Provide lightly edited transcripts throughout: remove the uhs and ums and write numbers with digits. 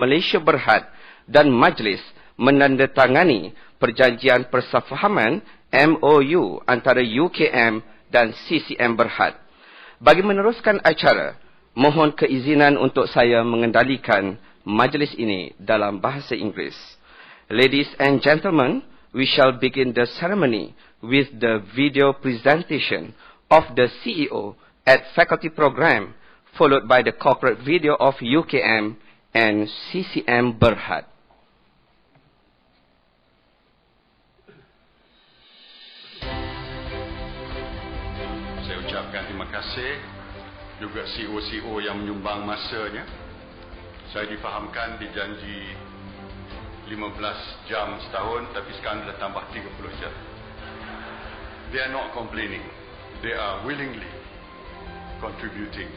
Malaysia Berhad dan Majlis Menandatangani Perjanjian Persefahaman MOU antara UKM dan CCM Berhad. Bagi meneruskan acara, mohon keizinan untuk saya mengendalikan majlis ini dalam bahasa Inggeris. Ladies and gentlemen, we shall begin the ceremony with the video presentation of the CEO at Faculty Program, followed by the corporate video of UKM and CCM Berhad. Saya ucapkan terima kasih juga CEO-CEO yang menyumbang masanya. Saya difahamkan dijanji 15 jam setahun, tapi sekarang dah tambah 30 jam. They are not complaining. They are willingly contributing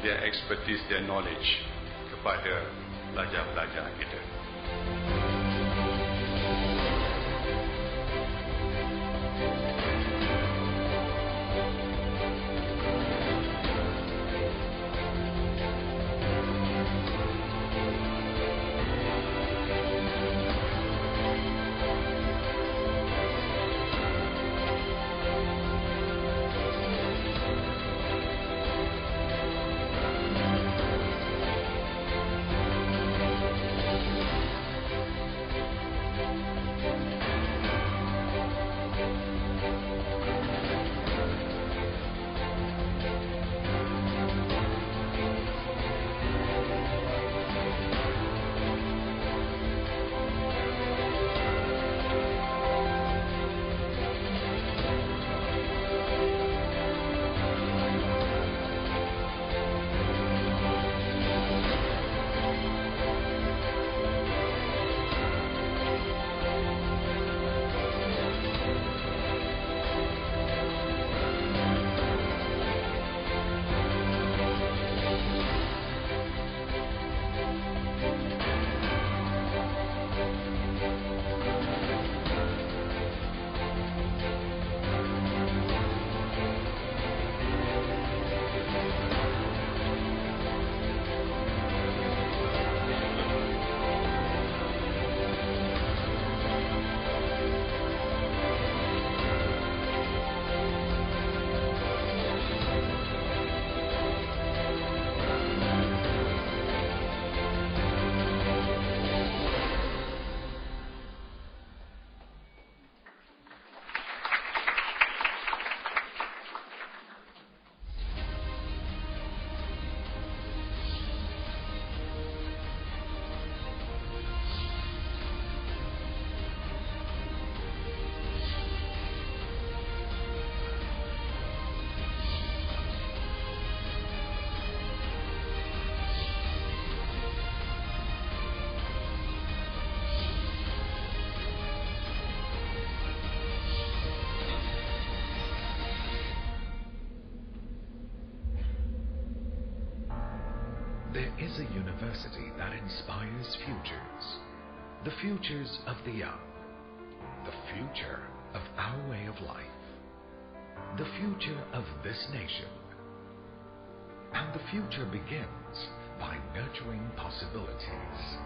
their expertise, their knowledge kepada pelajar-pelajar kita. There is a university that inspires futures. The futures of the young. The future of our way of life. The future of this nation. And the future begins by nurturing possibilities.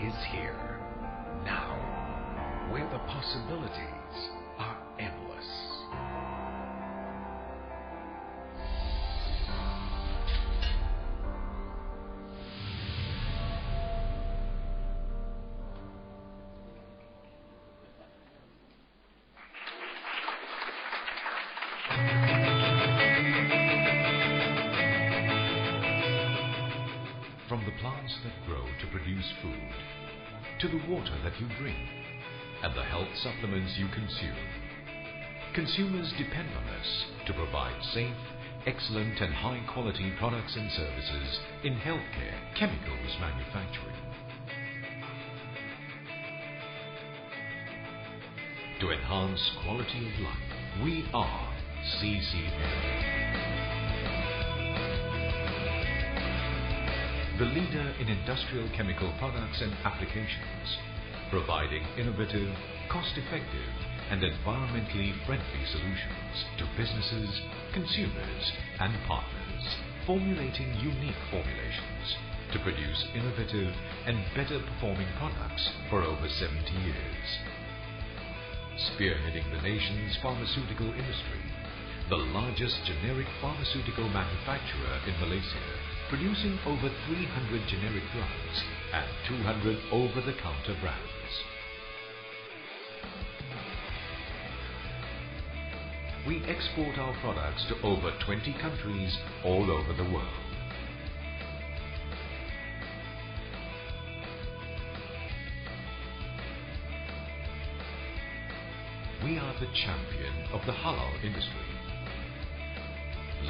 is here, now, where the possibilities are endless. From the plants that grow to produce food, to the water that you drink, and the health supplements you consume, consumers depend on us to provide safe, excellent and high-quality products and services in healthcare, chemicals manufacturing. To enhance quality of life, we are CCMB. The leader in industrial chemical products and applications, providing innovative, cost-effective and environmentally friendly solutions to businesses, consumers and partners, formulating unique formulations to produce innovative and better performing products for over 70 years. Spearheading the nation's pharmaceutical industry, the largest generic pharmaceutical manufacturer in Malaysia, producing over 300 generic drugs and 200 over-the-counter brands. We export our products to over 20 countries all over the world. We are the champion of the halal industry,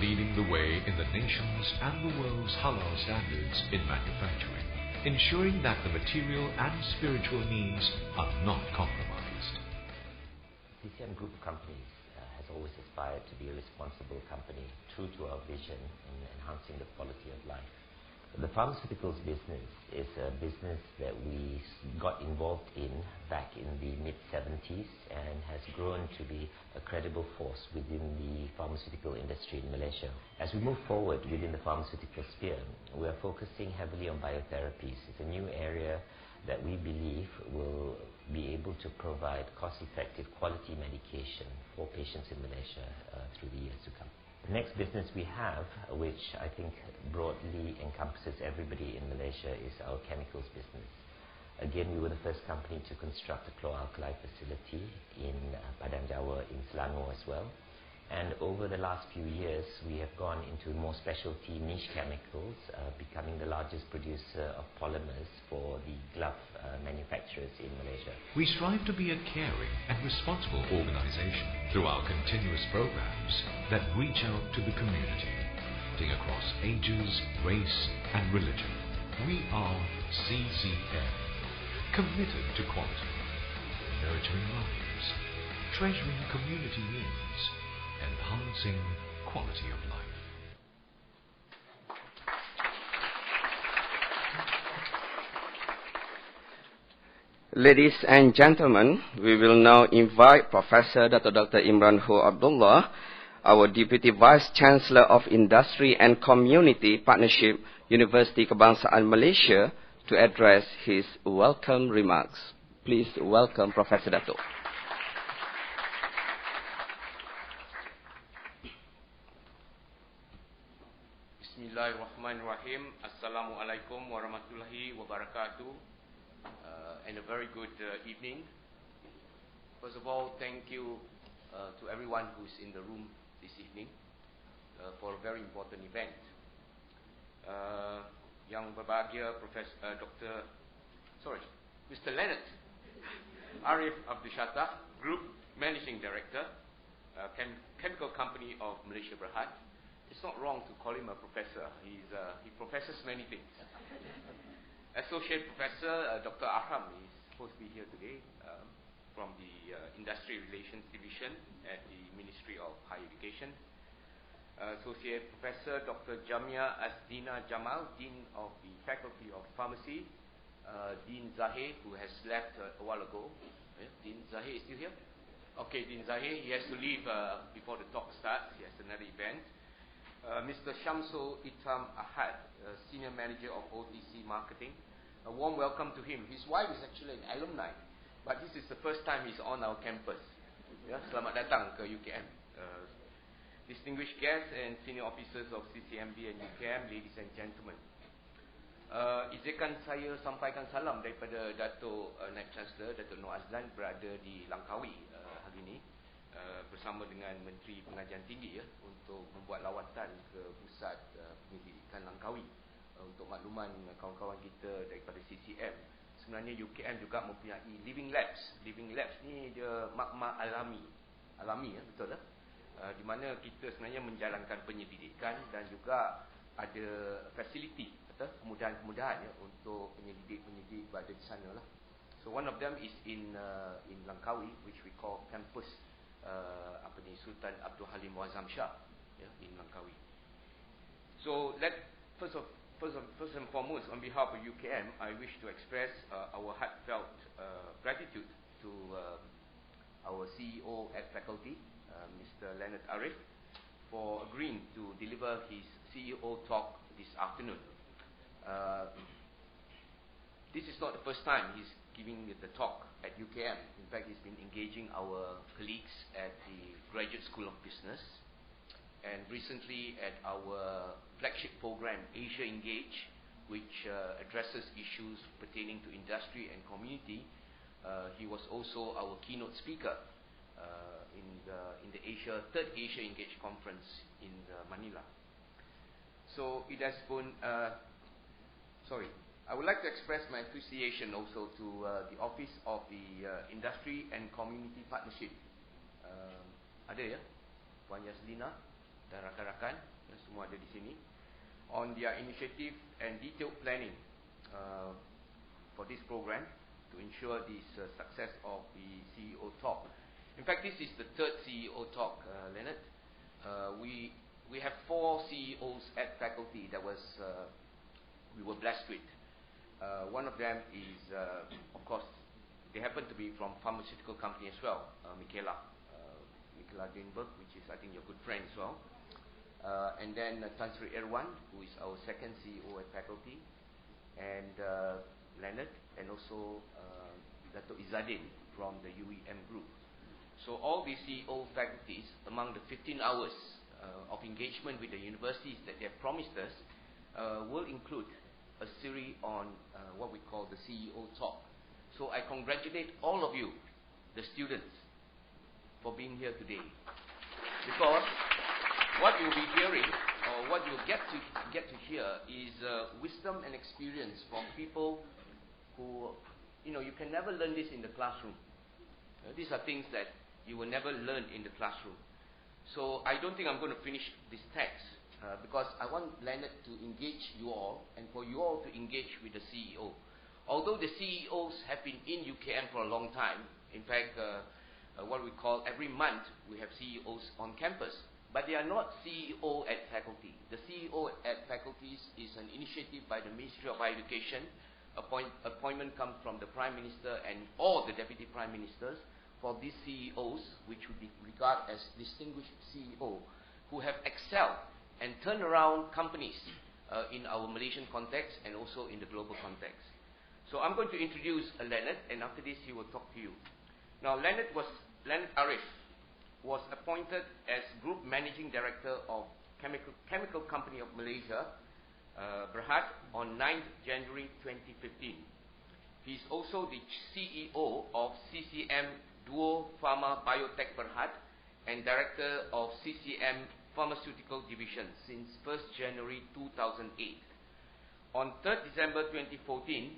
leading the way in the nation's and the world's halal standards in manufacturing, ensuring that the material and spiritual needs are not compromised. CCM Group of companies has always aspired to be a responsible company, true to our vision in enhancing the quality of life. The pharmaceuticals business is a business that we got involved in back in the mid-70s and has grown to be a credible force within the pharmaceutical industry in Malaysia. As we move forward within the pharmaceutical sphere, we are focusing heavily on biotherapies. It's a new area that we believe will be able to provide cost-effective quality medication for patients in Malaysia through the years to come. The next business we have, which I think broadly encompasses everybody in Malaysia, is our chemicals business. Again, we were the first company to construct a chlor-alkali facility in Padang Jawa in Selangor as well. And over the last few years, we have gone into more specialty niche chemicals, becoming the largest producer of polymers for the glove manufacturers in Malaysia. We strive to be a caring and responsible organization through our continuous programs that reach out to the community, cutting across ages, race and religion. We are CCM, committed to quality, nurturing lives, treasuring community needs, enhancing quality of life. Ladies and gentlemen, we will now invite Professor Dr. Imran Ho Abdullah, our Deputy Vice Chancellor of Industry and Community Partnership, University Kebangsaan Malaysia, to address his welcome remarks. Please welcome Professor Dato. Bismillahirrahmanirrahim. Assalamualaikum warahmatullahi wabarakatuh. And a very good evening. First of all, thank you to everyone who's in the room this evening for a very important event. Yang berbahagia Mr. Leonard Arif Abdul Shattah, Group Managing Director, Chemical Company of Malaysia Berhad. It's not wrong to call him a professor. He professes many things. Associate Professor Dr. Ahram is supposed to be here today from the Industry Relations Division at the Ministry of Higher Education. Associate Professor Dr. Jamia Asdina Jamal, Dean of the Faculty of Pharmacy. Dean Zahir, who has left a while ago. Dean Zahir is still here? Okay, Dean Zahir, he has to leave before the talk starts. He has another event. Mr. Shamsul Itam Ahad, Senior Manager of OTC Marketing. A warm welcome to him. His wife is actually an alumni, but this is the first time he's on our campus. Ya, selamat datang ke UKM. Distinguished guests and senior officers of CCMB and UKM, ladies and gentlemen. Izinkan saya sampaikan salam daripada Dato' Naib Chancellor, Dato' Noor Azlan, berada di Langkawi hari ini bersama dengan Menteri Pengajian Tinggi ya, untuk membuat lawatan ke Pusat Pendidikan Langkawi. Untuk makluman kawan-kawan kita daripada CCM, sebenarnya UKM juga mempunyai Living Labs. Living Labs ni dia makma alami ya, betul tak? Di mana kita sebenarnya menjalankan penyelidikan dan juga ada fasiliti atau kemudahan-kemudahan ya, untuk penyelidik-penyelidik berada di sana lah. So one of them is in Langkawi, which we call campus Sultan Abdul Halim Muazzam Shah ya, in Langkawi. So first and foremost, on behalf of UKM, I wish to express our heartfelt gratitude to our CEO at Faculty, Mr. Leonard Arif, for agreeing to deliver his CEO talk this afternoon. This is not the first time he's giving the talk at UKM. In fact, he's been engaging our colleagues at the Graduate School of Business, and recently at our flagship program, Asia Engage, which addresses issues pertaining to industry and community. He was also our keynote speaker in the third Asia Engage conference in Manila. So it has been, I would like to express my appreciation also to the Office of the Industry and Community Partnership. Ada ya, Puan Yaslina dan rakan-rakan yang semua ada di sini, on their initiative and detailed planning for this program to ensure the success of the CEO talk. In fact, this is the third CEO talk, Leonard. We have 4 CEOs at Faculty that we were blessed with. One of them is, of course, they happen to be from pharmaceutical company as well, Michaela Greenberg, which is, I think, your good friend as well. And then Tan Sri Erwan, who is our second CEO at Faculty, and Leonard, and also Dato' Izzadin from the UEM group. So all these CEO faculties, among the 15 hours of engagement with the universities that they have promised us, will include a series on what we call the CEO talk. So I congratulate all of you, the students, for being here today, because what you'll be hearing, or what you'll get to hear, is wisdom and experience from people who, you can never learn this in the classroom. These are things that you will never learn in the classroom. So I don't think I'm going to finish this text because I want Leonard to engage you all, and for you all to engage with the CEO. Although the CEOs have been in UKM for a long time, in fact, what we call every month we have CEOs on campus, but they are not CEO at Faculty. The CEO at Faculties is an initiative by the Ministry of Education. Appointment comes from the Prime Minister and all the Deputy Prime Ministers for these CEOs, which we regard as distinguished CEO, who have excelled and turned around companies in our Malaysian context and also in the global context. So I'm going to introduce Leonard, and after this he will talk to you. Now, Leonard Arif was appointed as Group Managing Director of Chemical Company of Malaysia, Berhad, on 9th January 2015. He is also the CEO of CCM Duo Pharma Biotech Berhad and Director of CCM Pharmaceutical Division since 1st January 2008. On 3rd December 2014,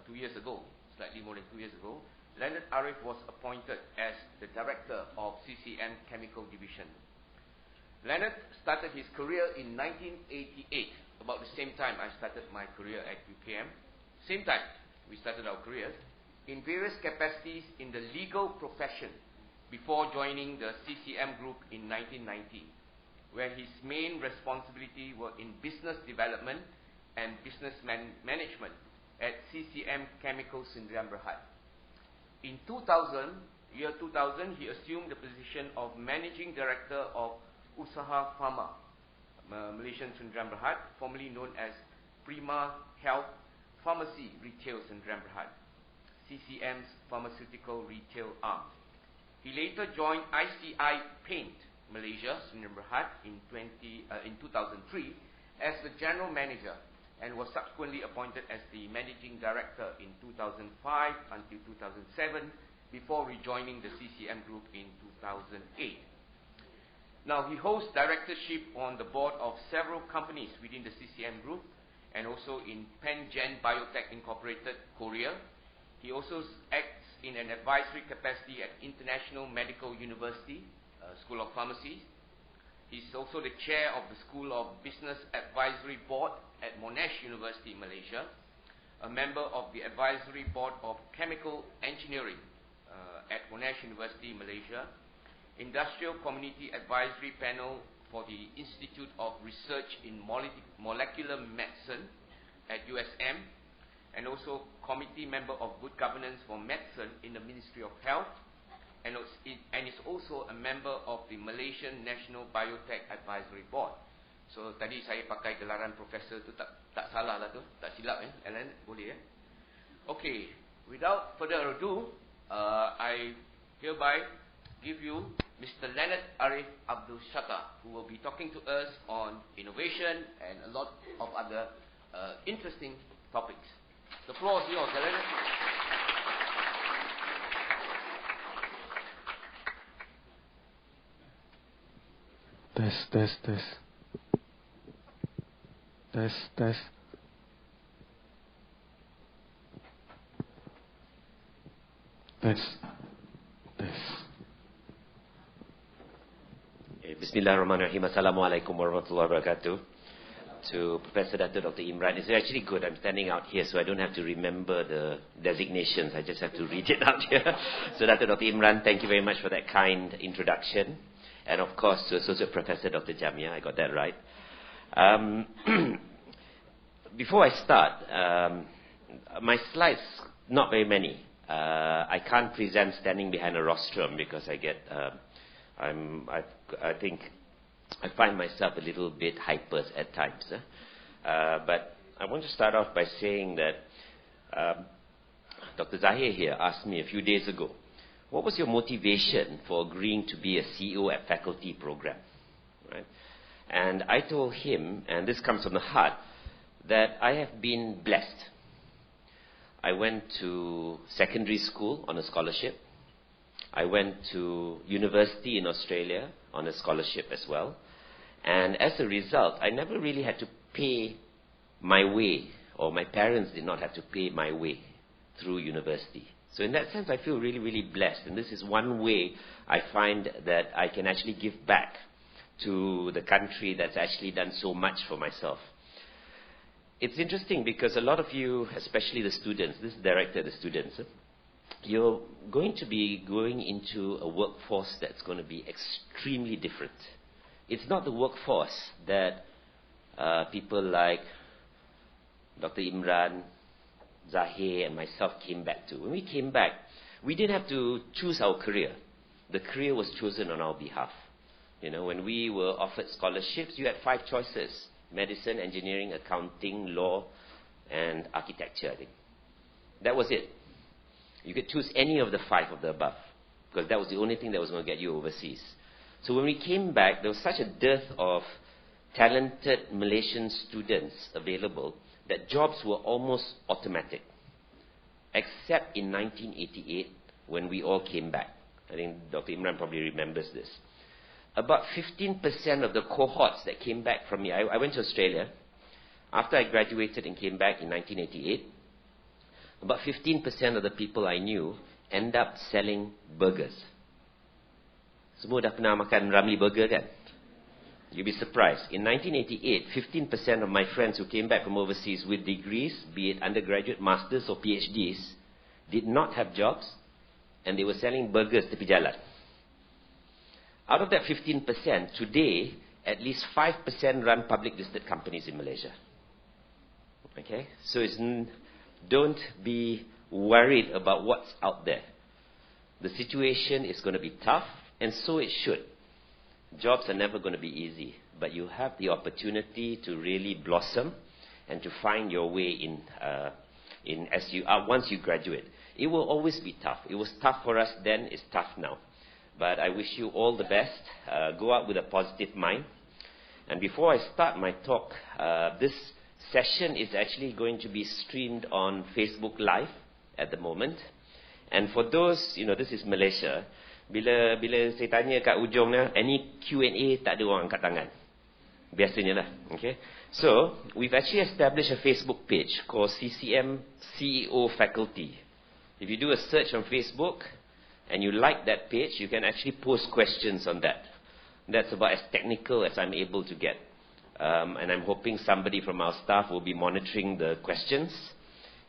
2 years ago, slightly more than 2 years ago, Leonard Arif was appointed as the Director of CCM Chemical Division. Leonard started his career in 1988, about the same time I started my career at UKM. Same time we started our careers, in various capacities in the legal profession before joining the CCM Group in 1990, where his main responsibility were in business development and business management at CCM Chemical Sdn Berhad. In 2000, he assumed the position of Managing Director of Usaha Pharma, Malaysian Sdn Berhad, formerly known as Prima Health Pharmacy Retail Sdn Berhad, CCM's pharmaceutical retail arm. He later joined ICI Paint Malaysia Sdn Berhad in 2003 as the general manager, and was subsequently appointed as the managing director in 2005 until 2007, before rejoining the CCM group in 2008. Now, he holds directorship on the board of several companies within the CCM group, and also in Pengen Biotech Incorporated, Korea. He also acts in an advisory capacity at International Medical University, School of Pharmacy. He's also the chair of the School of Business Advisory Board at Monash University, Malaysia, a member of the Advisory Board of Chemical Engineering at Monash University, Malaysia, Industrial Community Advisory Panel for the Institute of Research in Molecular Medicine at USM, and also committee member of Good Governance for Medicine in the Ministry of Health, and is also a member of the Malaysian National Biotech Advisory Board. So tadi saya pakai gelaran profesor tu tak salah lah tu, tak silap Alan, boleh Okay, without further ado, I hereby give you Mr. Leonard Arif Abdul Shatta, who will be talking to us on innovation and a lot of other interesting topics. The floor is yours, Leonard. Test. Bismillahirrahmanirrahim. Assalamualaikum warahmatullahi wabarakatuh. To Professor Dato Dr. Imran. It's actually good. I'm standing out here, so I don't have to remember the designations. I just have to read it out here. So Dato Dr. Imran, thank you very much for that kind introduction. And of course, to Associate Professor Dr. Jamia, I got that right. Before I start, my slides, not very many. I can't present standing behind a rostrum because I get, I think I find myself a little bit hyper at times. But I want to start off by saying that Dr. Zahir here asked me a few days ago, what was your motivation for agreeing to be a CEO at faculty program? Right? And I told him, and this comes from the heart, that I have been blessed. I went to secondary school on a scholarship. I went to university in Australia on a scholarship as well. And as a result, I never really had to pay my way, or my parents did not have to pay my way through university. So in that sense, I feel really, really blessed. And this is one way I find that I can actually give back to the country that's actually done so much for myself. It's interesting because a lot of you, especially the students, this is directed at the students, you're going to be going into a workforce that's going to be extremely different. It's not the workforce that people like Dr. Imran, Zahir and myself came back to. When we came back, we didn't have to choose our career. The career was chosen on our behalf. You know, when we were offered scholarships, you had 5 choices: medicine, engineering, accounting, law, and architecture, I think. That was it. You could choose any of the 5 of the above, because that was the only thing that was going to get you overseas. So when we came back, there was such a dearth of talented Malaysian students available that jobs were almost automatic, except in 1988 when we all came back. I think Dr. Imran probably remembers this. About 15% of the cohorts that came back from me, I went to Australia after I graduated and came back in 1988. About 15% of the people I knew end up selling burgers. Semua dah pernah makan Ramly burger kan? You'll be surprised. In 1988, 15% of my friends who came back from overseas with degrees, be it undergraduate, masters or PhDs, did not have jobs, and they were selling burgers tepi jalan. Out of that 15%, today, at least 5% run public listed companies in Malaysia. Okay? So don't be worried about what's out there. The situation is going to be tough, and so it should. Jobs are never going to be easy, but you have the opportunity to really blossom and to find your way once you graduate. It will always be tough. It was tough for us then, it's tough now. But I wish you all the best. Go out with a positive mind. And before I start my talk, this session is actually going to be streamed on Facebook Live at the moment. And for those, this is Malaysia. Bila saya tanya kat ujung na, any Q&A, tak ada orang angkat tangan. Biasanya lah. Okay? So, we've actually established a Facebook page called CCM CEO Faculty. If you do a search on Facebook and you like that page, you can actually post questions on that. That's about as technical as I'm able to get. And I'm hoping somebody from our staff will be monitoring the questions.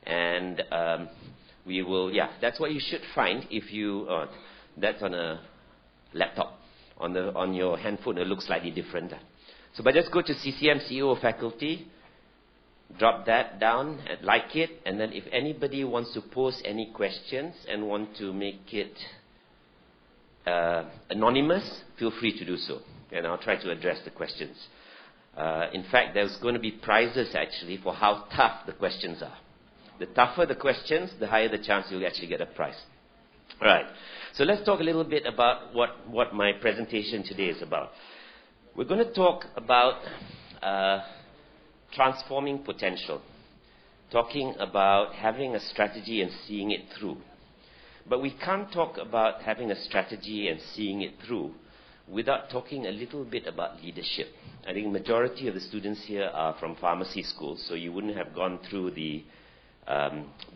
And we will, that's what you should find if you, that's on a laptop. On your handphone, it looks slightly different. So, but just go to CCM CEO Faculty, drop that down, and like it, and then if anybody wants to post any questions and want to make it anonymous, feel free to do so. And I'll try to address the questions. In fact, there's going to be prizes actually for how tough the questions are. The tougher the questions, the higher the chance you'll actually get a prize. All right. So let's talk a little bit about what my presentation today is about. We're going to talk about transforming potential. Talking about having a strategy and seeing it through. But we can't talk about having a strategy and seeing it through without talking a little bit about leadership. I think majority of the students here are from pharmacy schools, so you wouldn't have gone through the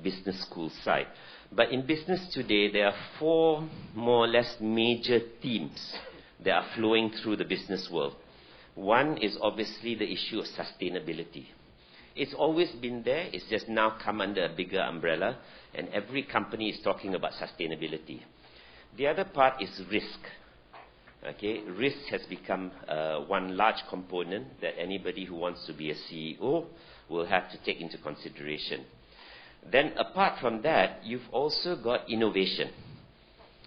business school side. But in business today, there are 4 more or less major themes that are flowing through the business world. One is obviously the issue of sustainability. It's always been there, it's just now come under a bigger umbrella, and every company is talking about sustainability. The other part is risk. Okay, risk has become one large component that anybody who wants to be a CEO will have to take into consideration. Then apart from that, you've also got innovation.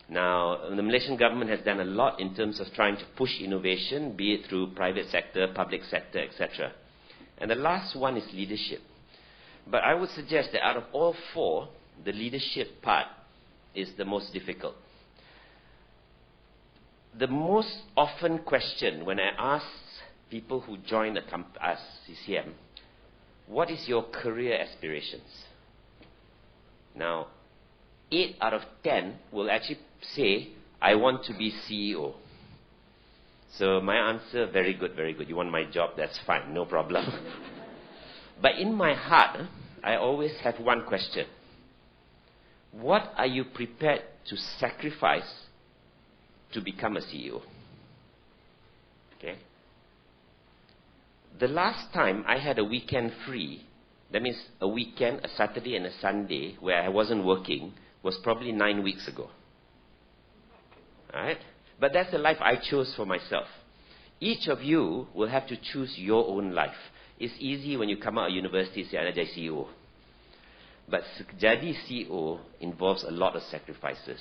Now, the Malaysian government has done a lot in terms of trying to push innovation, be it through private sector, public sector, etc. And the last one is leadership. But I would suggest that out of all 4, the leadership part is the most difficult. The most often question when I ask people who join us, CCM, what is your career aspirations? Now, 8 out of 10 will actually say, I want to be CEO. So my answer, very good, very good. You want my job, that's fine, no problem. But in my heart, I always have one question. What are you prepared to sacrifice to become a CEO? Okay. The last time I had a weekend free, that means a weekend, a Saturday and a Sunday, where I wasn't working, was probably 9 weeks ago. Alright? But that's the life I chose for myself. Each of you will have to choose your own life. It's easy when you come out of university and say, I jadi CEO. But jadi CEO involves a lot of sacrifices.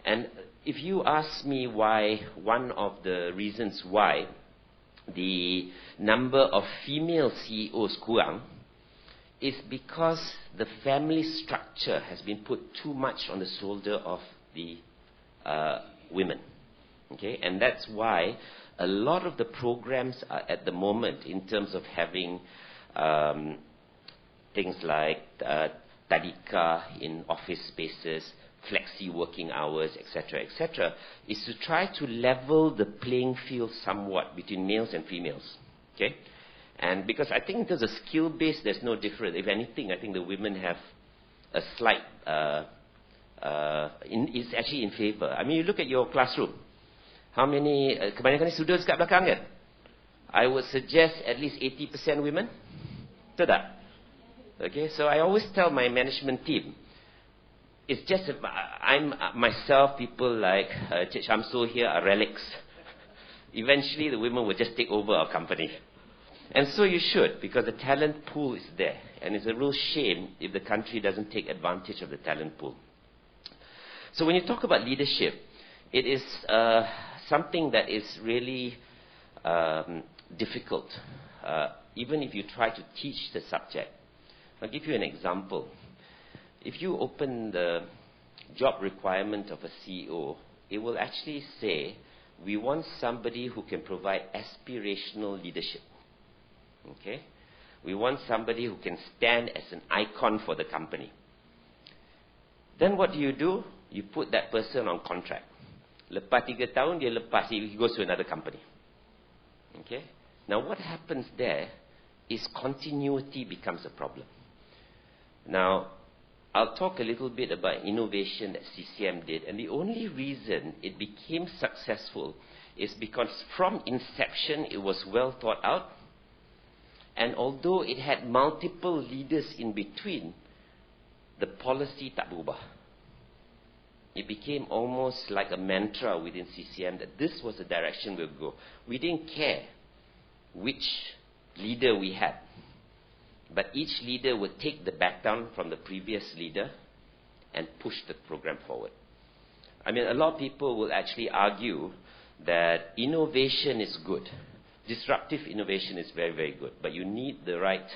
And if you ask me why, one of the reasons why the number of female CEOs kurang, is because the family structure has been put too much on the shoulder of the women. Okay? And that's why a lot of the programs are at the moment in terms of having things like tadika in office spaces, flexi working hours, etc., is to try to level the playing field somewhat between males and females. Okay? And because I think in terms of skill base, there's no difference. If anything, I think the women have a slight, is actually in favor. I mean, you look at your classroom. How many, kebanyakan students kat belakang kan? I would suggest at least 80% women. Betul tak? Okay, so I always tell my management team, it's just, I'm myself, people like Cik Shamsul here are relics. Eventually, the women will just take over our company. And so you should, because the talent pool is there. And it's a real shame if the country doesn't take advantage of the talent pool. So when you talk about leadership, it is something that is really difficult, even if you try to teach the subject. I'll give you an example. if you open the job requirement of a CEO, it will actually say, we want somebody who can provide aspirational leadership. Okay? We want somebody who can stand as an icon for the company. Then what do? You put that person on contract. Lepas 3 tahun, dia lepas, he goes to another company. Okay? Now what happens there is continuity becomes a problem. Now, I'll talk a little bit about innovation that CCM did, and the only reason it became successful is because from inception it was well thought out, and although it had multiple leaders in between, the policy tak berubah. It became almost like a mantra within CCM that this was the direction we would go. We didn't care which leader we had, but each leader would take the baton from the previous leader and push the program forward. I mean, a lot of people will actually argue that innovation is good. Disruptive innovation is very, very good. But you need the right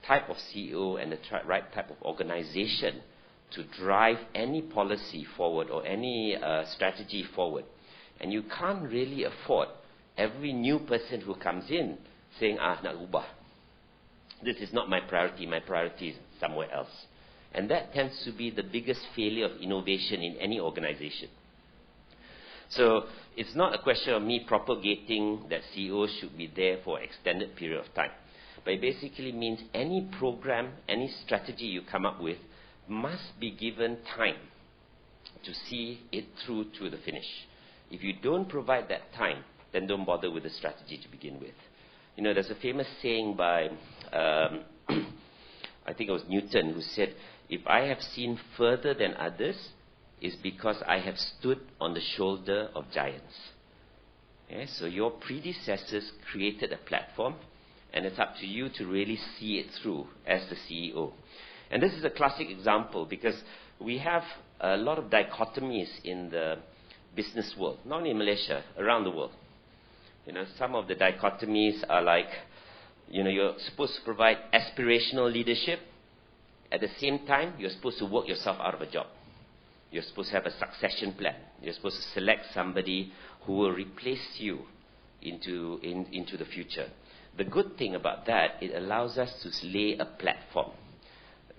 type of CEO and the right type of organization to drive any policy forward or any strategy forward. And you can't really afford every new person who comes in saying, nak ubah. This is not my priority is somewhere else. And that tends to be the biggest failure of innovation in any organization. So it's not a question of me propagating that CEOs should be there for an extended period of time. But it basically means any program, any strategy you come up with must be given time to see it through to the finish. If you don't provide that time, then don't bother with the strategy to begin with. You know, there's a famous saying by, I think it was Newton, who said, if I have seen further than others, it's because I have stood on the shoulder of giants. Okay? So your predecessors created a platform, and it's up to you to really see it through as the CEO. And this is a classic example because we have a lot of dichotomies in the business world, not only in Malaysia, around the world. You know, some of the dichotomies are like, you know, you're supposed to provide aspirational leadership. At the same time, you're supposed to work yourself out of a job. You're supposed to have a succession plan. You're supposed to select somebody who will replace you into the future. The good thing about that, it allows us to lay a platform.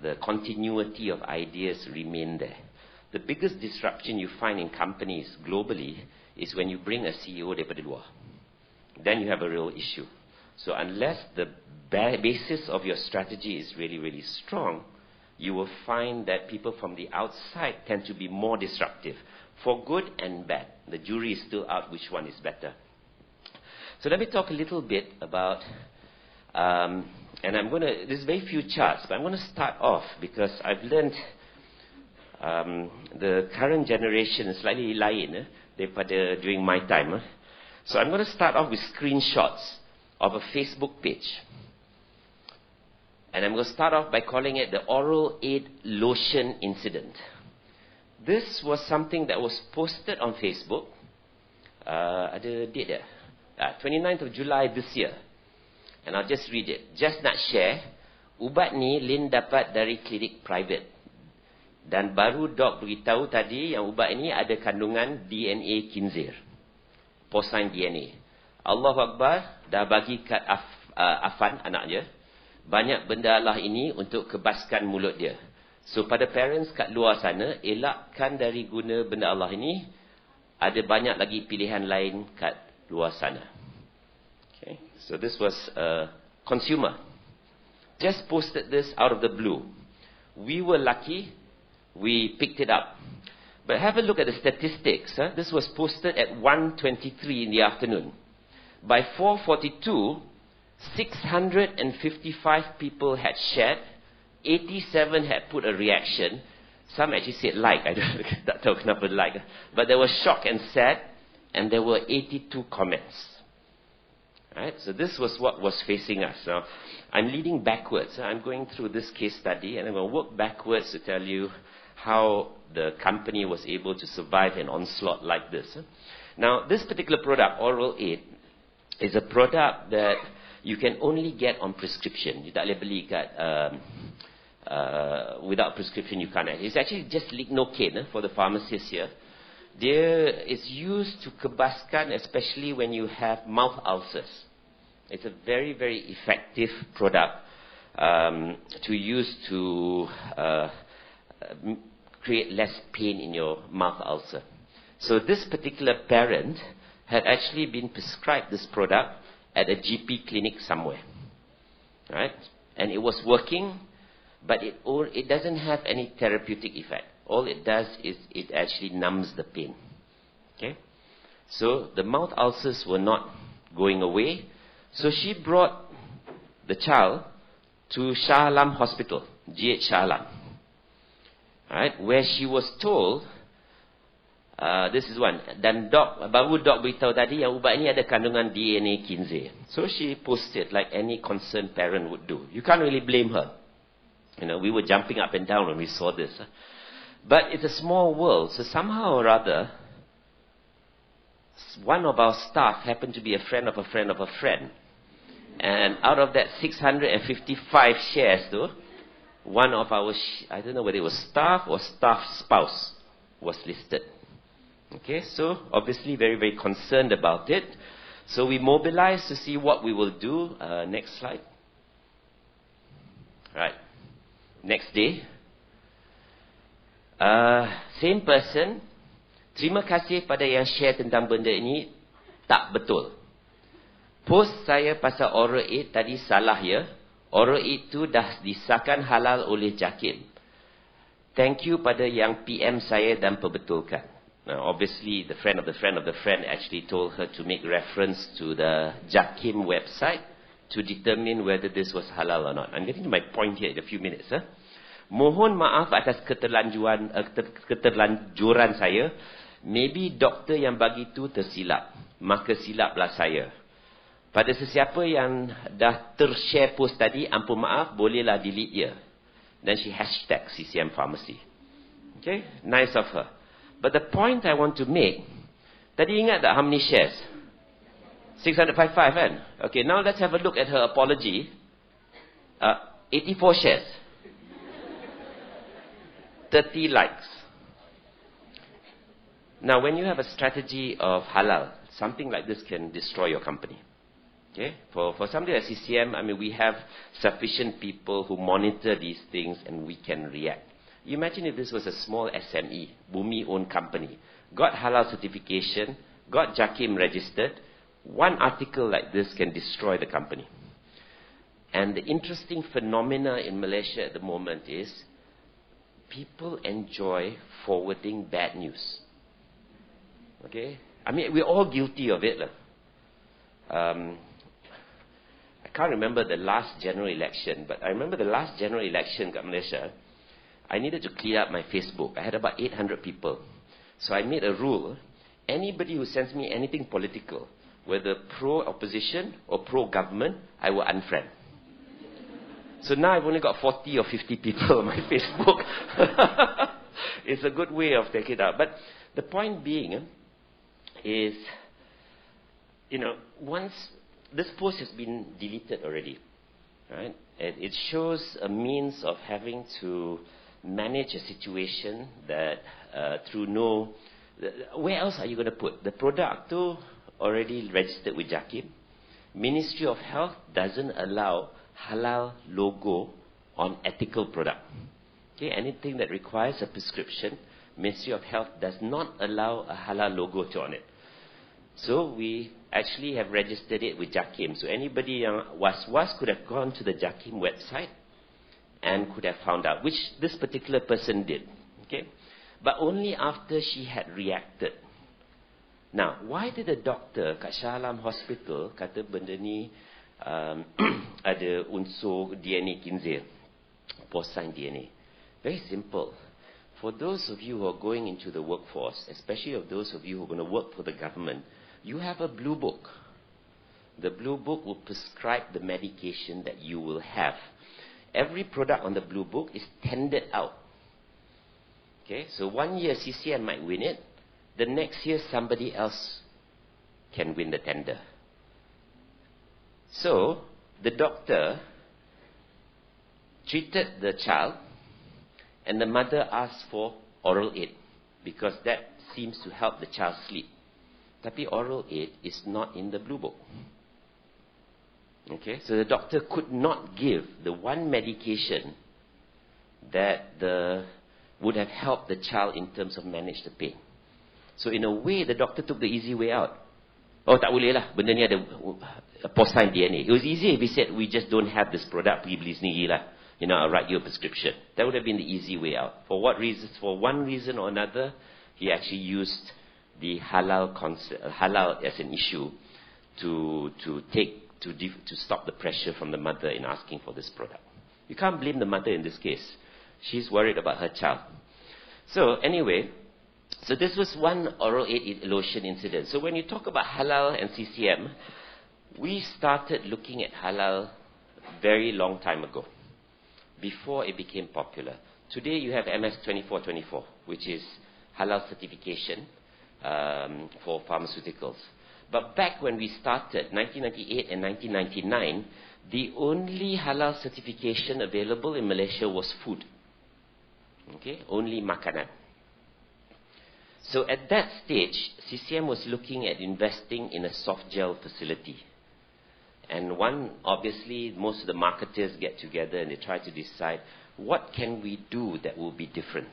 The continuity of ideas remain there. The biggest disruption you find in companies globally is when you bring a CEO daripada luar. Then you have a real issue. So unless the basis of your strategy is really, really strong, you will find that people from the outside tend to be more disruptive, for good and bad. The jury is still out which one is better. So let me talk a little bit about, and there's very few charts, but I'm going to start off because I've learned the current generation is slightly lain daripada during my time. So I'm going to start off with screenshots of a Facebook page. And I'm going to start off by calling it the oral aid lotion incident. This was something that was posted on Facebook. Ada date dia? 29th of July this year. And I'll just read it. Just nak share, ubat ni Lin dapat dari klinik private. Dan baru dok beritahu tadi yang ubat ini ada kandungan DNA khinzir. Posain DNA. Allahu Akbar, dah bagi kat Afan, anak dia, banyak benda Allah ini untuk kebaskan mulut dia. So pada parents kat luar sana, elakkan dari guna benda Allah ini. Ada banyak lagi pilihan lain kat luar sana. Okay. So this was a consumer. Just posted this out of the blue. We were lucky, we picked it up. But have a look at the statistics. This was posted at 1:23 in the afternoon. By 4:42, 655 people had shared, 87 had put a reaction. Some actually said like, I don't know kenapa like. But there was shock and sad, and there were 82 comments. Right? So this was what was facing us. Now, I'm leading backwards. I'm going through this case study, and I'm going to work backwards to tell you how the company was able to survive an onslaught like this. Now, this particular product, Oral Aid, is a product that you can only get on prescription. You tak boleh beli kat without prescription you can't. It's actually just lignocaine for the pharmacists here. It's used to kebaskan, especially when you have mouth ulcers. It's a very, very effective product to use to create less pain in your mouth ulcer. So this particular parent had actually been prescribed this product at a GP clinic somewhere, right? And it was working, but it doesn't have any therapeutic effect. All it does is it actually numbs the pain. Okay? So the mouth ulcers were not going away. So she brought the child to Shah Alam Hospital, GH Shah Alam, right? Where she was told, this is one, dan baru dok beritahu tadi yang ubat ini ada kandungan DNA kinase. So she posted like any concerned parent would do. You can't really blame her. We were jumping up and down when we saw this. But it's a small world, so somehow or other, one of our staff happened to be a friend of a friend of a friend. And out of that 655 shares, though, one of our, I don't know whether it was staff or staff spouse, was listed. Okay, so obviously very, very concerned about it. So we mobilized to see what we will do. Next slide. Right. Next day. Same person. Terima kasih pada yang share tentang benda ini. Tak betul. Post saya pasal oral aid tadi salah ya. Oral aid itu dah disahkan halal oleh JAKIM. Thank you pada yang PM saya dan perbetulkan. Now, obviously, the friend of the friend of the friend actually told her to make reference to the JAKIM website to determine whether this was halal or not. I'm getting to my point here in a few minutes. Mohon maaf atas keterlanjuran saya. Maybe doktor yang bagi tu tersilap. Maka silaplah saya. Pada sesiapa yang dah tershare post tadi, ampun maaf, bolehlah delete dia. Then she hashtag CCM Pharmacy. Okay, nice of her. But the point I want to make, tadi ingat tak how many shares? 655 kan? Okay, now let's have a look at her apology. 84 shares. 30 likes. Now, when you have a strategy of halal, something like this can destroy your company. Okay? For something like CCM, I mean, we have sufficient people who monitor these things and we can react. You imagine if this was a small SME, Bumi-owned company, got halal certification, got JAKIM registered, one article like this can destroy the company. And the interesting phenomena in Malaysia at the moment is people enjoy forwarding bad news. Okay? I mean, we're all guilty of it. I can't remember the last general election, but I remember the last general election in Malaysia, I needed to clear up my Facebook. I had about 800 people. So I made a rule. Anybody who sends me anything political, whether pro-opposition or pro-government, I will unfriend. So now I've only got 40 or 50 people on my Facebook. It's a good way of taking it out. But the point being is, once this post has been deleted already, right? It shows a means of having to manage a situation that where else are you going to put? The product already registered with JAKIM. Ministry of Health doesn't allow halal logo on ethical product. Okay, anything that requires a prescription, Ministry of Health does not allow a halal logo on it. So we actually have registered it with JAKIM. So anybody was could have gone to the JAKIM website and could have found out, which this particular person did. Okay, but only after she had reacted. Now, why did the doctor kat Shah Alam Hospital kata benda ni ada unsur DNA kinase, porcine DNA? Very simple. For those of you who are going into the workforce, especially of those of you who are going to work for the government, you have a blue book. The blue book will prescribe the medication that you will have. Every product on the blue book is tendered out. Okay, so 1 year CCM might win it. The next year somebody else can win the tender. So the doctor treated the child, and the mother asked for oral aid because that seems to help the child sleep. Tapi oral aid is not in the blue book. Okay, so the doctor could not give the one medication that would have helped the child in terms of manage the pain. So in a way, the doctor took the easy way out. Oh, tak boleh lah, benda ni ada porcine DNA. It was easy if he said, we just don't have this product, pergi beli sendiri lah. I'll write you a prescription. That would have been the easy way out. For what reasons? For one reason or another, he actually used the halal concept, halal as an issue to stop the pressure from the mother in asking for this product. You can't blame the mother in this case. She's worried about her child. So anyway, so this was one oral aid erosion incident. So when you talk about halal and CCM, we started looking at halal very long time ago, before it became popular. Today you have MS 2424, which is halal certification for pharmaceuticals. But back when we started, 1998 and 1999, the only halal certification available in Malaysia was food. Okay, only makanan. So at that stage, CCM was looking at investing in a soft gel facility. And obviously, most of the marketers get together and they try to decide, what can we do that will be different?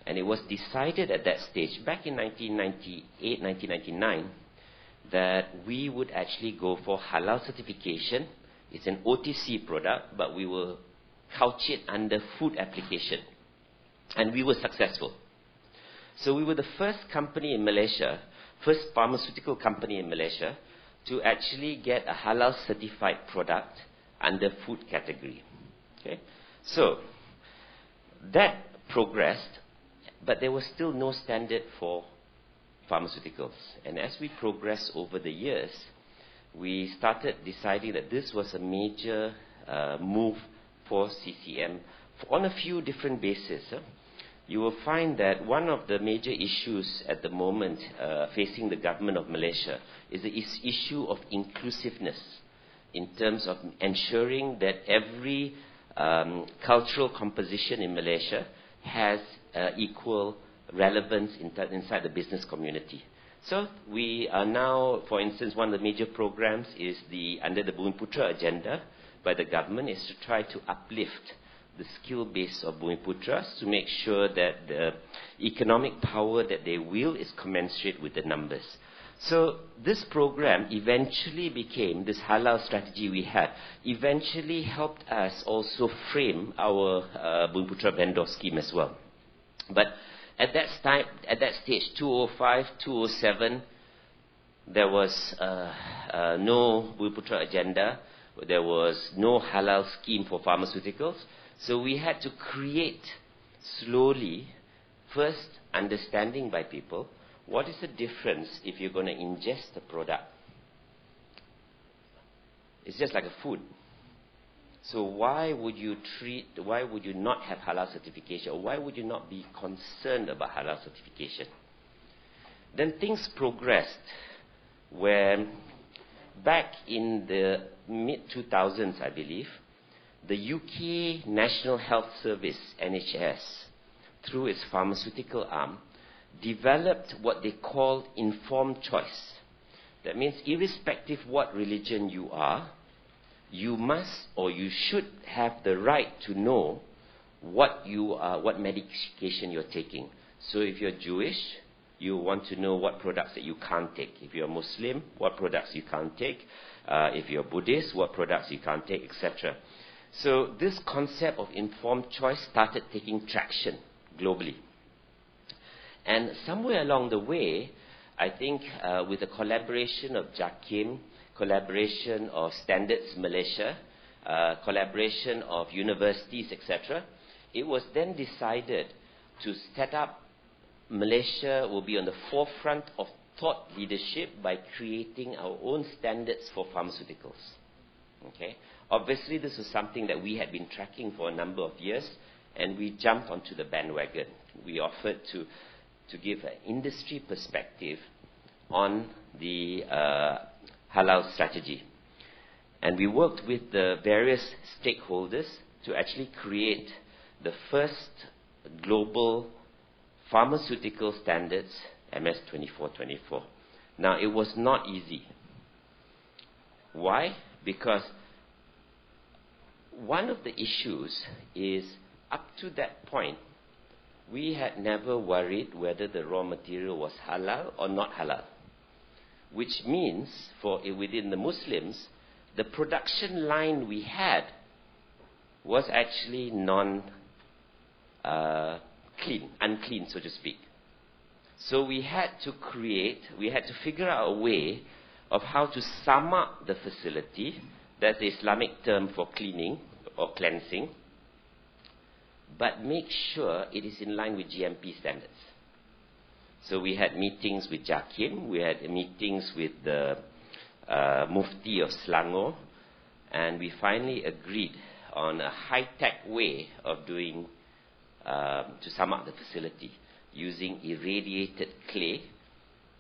And it was decided at that stage, back in 1998, 1999, that we would actually go for halal certification. It's an OTC product, but we will couch it under food application. And we were successful. So we were the first company in Malaysia, first pharmaceutical company in Malaysia, to actually get a halal certified product under food category. Okay? So that progressed, but there was still no standard for pharmaceuticals. And as we progressed over the years, we started deciding that this was a major move for CCM on a few different bases. You will find that one of the major issues at the moment facing the government of Malaysia is the issue of inclusiveness in terms of ensuring that every cultural composition in Malaysia has equal relevance inside the business community. So we are now, for instance, one of the major programs is under the Bumiputra agenda by the government is to try to uplift the skill base of Bumiputras to make sure that the economic power that they wield is commensurate with the numbers. So this program eventually became, this halal strategy we had, eventually helped us also frame our Bumiputra vendor scheme as well. But at that stage, 2005, 2007, there was no Bumiputra agenda. There was no halal scheme for pharmaceuticals. So we had to create slowly, first understanding by people, what is the difference if you're going to ingest a product? It's just like a food. So why would you not have halal certification? Or why would you not be concerned about halal certification? Then things progressed where back in the mid-2000s, I believe, the UK National Health Service, NHS, through its pharmaceutical arm, developed what they call informed choice. That means irrespective what religion you are, you must or you should have the right to know what medication you're taking. So if you're Jewish, you want to know what products that you can't take. If you're Muslim, what products you can't take. If you're Buddhist, what products you can't take, etc. So this concept of informed choice started taking traction globally. And somewhere along the way, I think with the collaboration of JAKIM, collaboration of Standards Malaysia, collaboration of universities, etc., it was then decided to set up Malaysia will be on the forefront of thought leadership by creating our own standards for pharmaceuticals. Okay? Obviously, this was something that we had been tracking for a number of years, and we jumped onto the bandwagon. We offered to give an industry perspective on the halal strategy. And we worked with the various stakeholders to actually create the first global pharmaceutical standards, MS 2424. Now, it was not easy. Why? Because one of the issues is, up to that point, we had never worried whether the raw material was halal or not halal. Which means, within the Muslims, the production line we had was actually unclean, so to speak. So we had to figure out a way of how to sum up the facility, that's the Islamic term for cleaning or cleansing, but make sure it is in line with GMP standards. So we had meetings with Jakim, we had meetings with the Mufti of Selangor, and we finally agreed on a high-tech way of doing, to sum up the facility, using irradiated clay.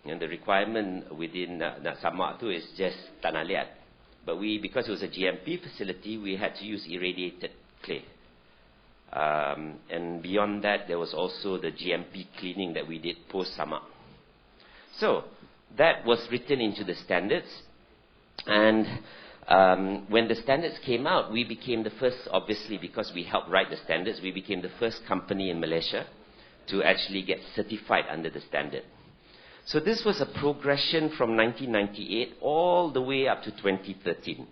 And the requirement within nak sama tu is just tanah liat. But because it was a GMP facility, we had to use irradiated clay. And beyond that, there was also the GMP cleaning that we did post-sama. So, that was written into the standards. And when the standards came out, we became the first, obviously, because we helped write the standards, we became the first company in Malaysia to actually get certified under the standard. So this was a progression from 1998 all the way up to 2013.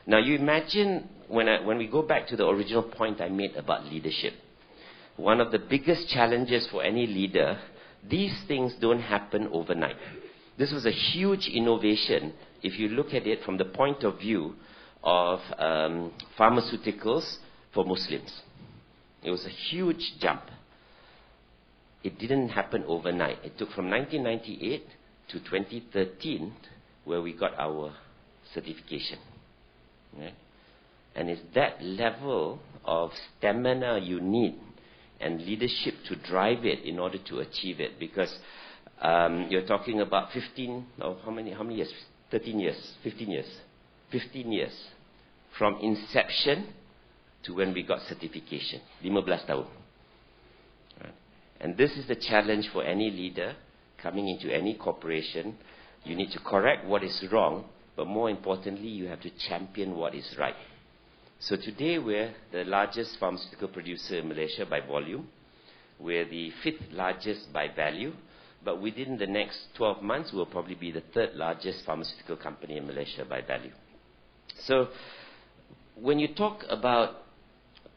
Now you imagine, when we go back to the original point I made about leadership, one of the biggest challenges for any leader, these things don't happen overnight. This was a huge innovation if you look at it from the point of view of pharmaceuticals for Muslims. It was a huge jump. It didn't happen overnight. It took from 1998 to 2013 where we got our certification. Okay? And it's that level of stamina you need and leadership to drive it in order to achieve it. Because you're talking about 15, or how many years? 13 years, 15 years. 15 years from inception to when we got certification. 15 tahun. And this is the challenge for any leader coming into any corporation. You need to correct what is wrong, but more importantly, you have to champion what is right. So today we're the largest pharmaceutical producer in Malaysia by volume. We're the 5th largest by value. But within the next 12 months, we'll probably be the 3rd largest pharmaceutical company in Malaysia by value. So when you talk about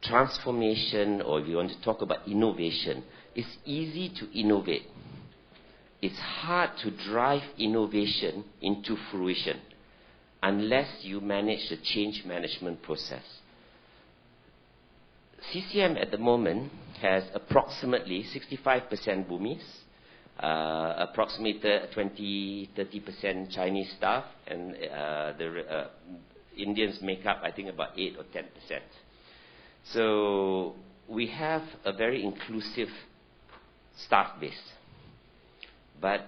transformation, or if you want to talk about innovation, it's easy to innovate. It's hard to drive innovation into fruition unless you manage the change management process. CCM at the moment has approximately 65% Bumis, approximately 20-30% Chinese staff, and the Indians make up, I think, about 8 or 10%. So we have a very inclusive staff base. But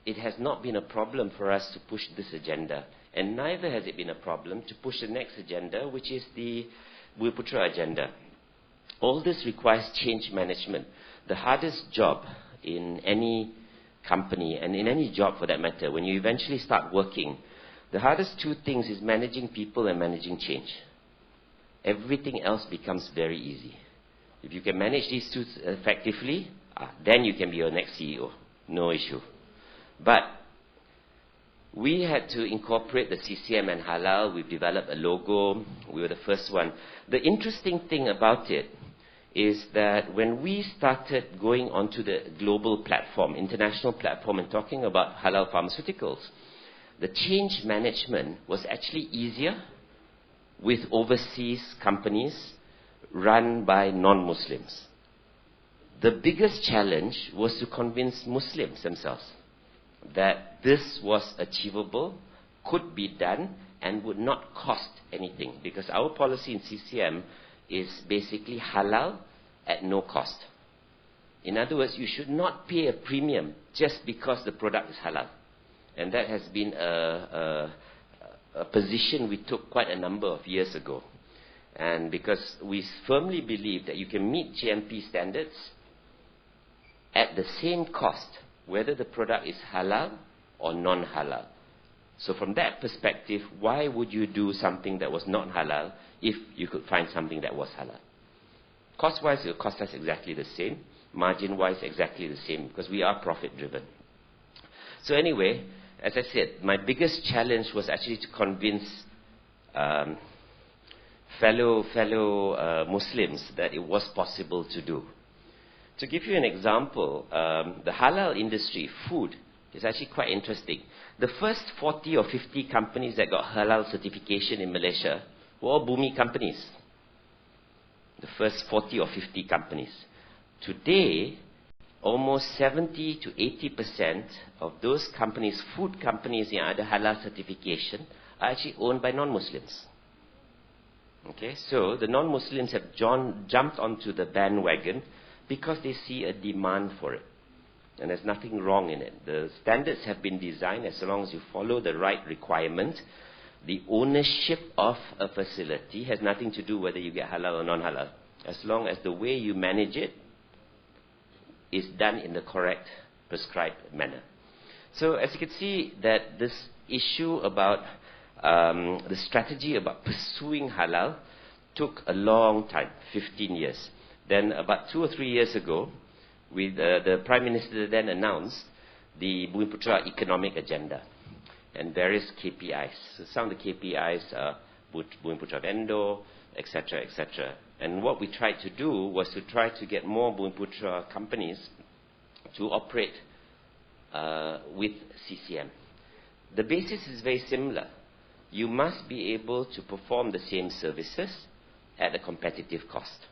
it has not been a problem for us to push this agenda. And neither has it been a problem to push the next agenda, which is the Bumi agenda. All this requires change management. The hardest job in any company, and in any job for that matter, when you eventually start working, the hardest 2 things is managing people and managing change. Everything else becomes very easy. If you can manage these 2 effectively, then you can be your next CEO. No issue. But we had to incorporate the CCM and halal. We've developed a logo. We were the first one. The interesting thing about it is that when we started going onto the global platform, international platform, and talking about halal pharmaceuticals, the change management was actually easier with overseas companies run by non-Muslims. The biggest challenge was to convince Muslims themselves that this was achievable, could be done, and would not cost anything. Because our policy in CCM is basically halal at no cost. In other words, you should not pay a premium just because the product is halal. And that has been a position we took quite a number of years ago. And because we firmly believe that you can meet GMP standards at the same cost, whether the product is halal or non-halal. So from that perspective, why would you do something that was not halal if you could find something that was halal? Cost-wise, it will cost us exactly the same. Margin-wise, exactly the same, because we are profit-driven. So anyway, as I said, my biggest challenge was actually to convince fellow Muslims that it was possible to do. To give you an example, the halal industry, food, is actually quite interesting. The first 40 or 50 companies that got halal certification in Malaysia were all Bumi companies. The first 40 or 50 companies. Today, almost 70 to 80% of those companies, food companies yang ada halal certification, are actually owned by non-Muslims. Okay, so the non-Muslims have jumped onto the bandwagon because they see a demand for it. And there's nothing wrong in it. The standards have been designed as long as you follow the right requirement. The ownership of a facility has nothing to do whether you get halal or non-halal, as long as the way you manage it is done in the correct prescribed manner. So as you can see, that this issue about the strategy about pursuing halal took a long time, 15 years. Then about 2 or 3 years ago, the Prime Minister then announced the Bumiputra Economic Agenda and various KPIs. So some of the KPIs are Bumiputra Vendor, etc., etc. And what we tried to do was to try to get more Bumiputra companies to operate with CCM. The basis is very similar. You must be able to perform the same services at a competitive cost.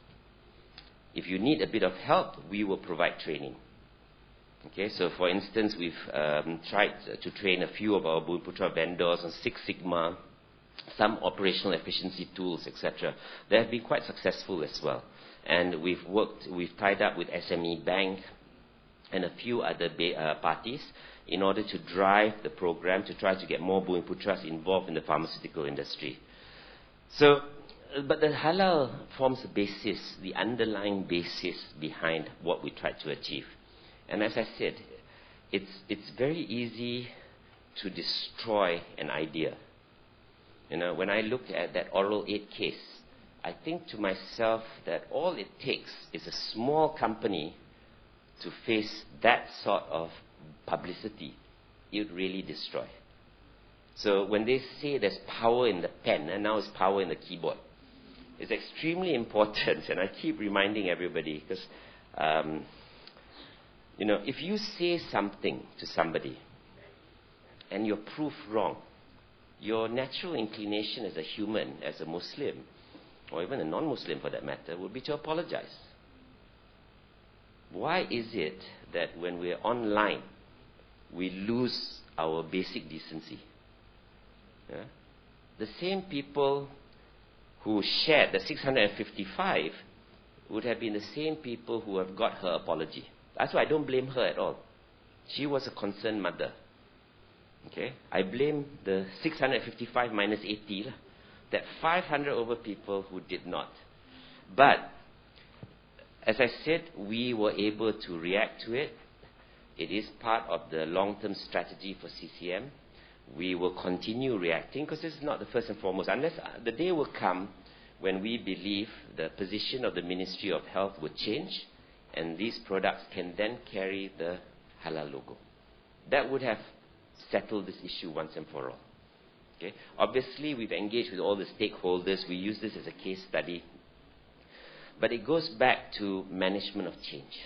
If you need a bit of help, we will provide training. Okay, so for instance, we've tried to train a few of our Bumiputra vendors on Six Sigma, some operational efficiency tools, etc. They have been quite successful as well. And we've tied up with SME Bank and a few other parties in order to drive the program to try to get more Bumiputras involved in the pharmaceutical industry. So, but the halal forms the basis, the underlying basis behind what we try to achieve. And as I said, it's very easy to destroy an idea. You know, when I look at that oral aid case, I think to myself that all it takes is a small company to face that sort of publicity. It would really destroy. So when they say there's power in the pen, and now it's power in the keyboard, it's extremely important, and I keep reminding everybody, because you know, if you say something to somebody and you're proved wrong, your natural inclination as a human, as a Muslim, or even a non-Muslim for that matter, would be to apologize. Why is it that when we're online, we lose our basic decency? Yeah? The same people who shared the 655 would have been the same people who have got her apology. That's why I don't blame her at all. She was a concerned mother. Okay, I blame the 655 minus 80, that 500 over people who did not. But, as I said, we were able to react to it. It is part of the long-term strategy for CCM. We will continue reacting, because this is not the first and foremost, unless the day will come when we believe the position of the Ministry of Health will change, and these products can then carry the halal logo. That would have settle this issue once and for all. Okay? Obviously, we've engaged with all the stakeholders. We use this as a case study. But it goes back to management of change.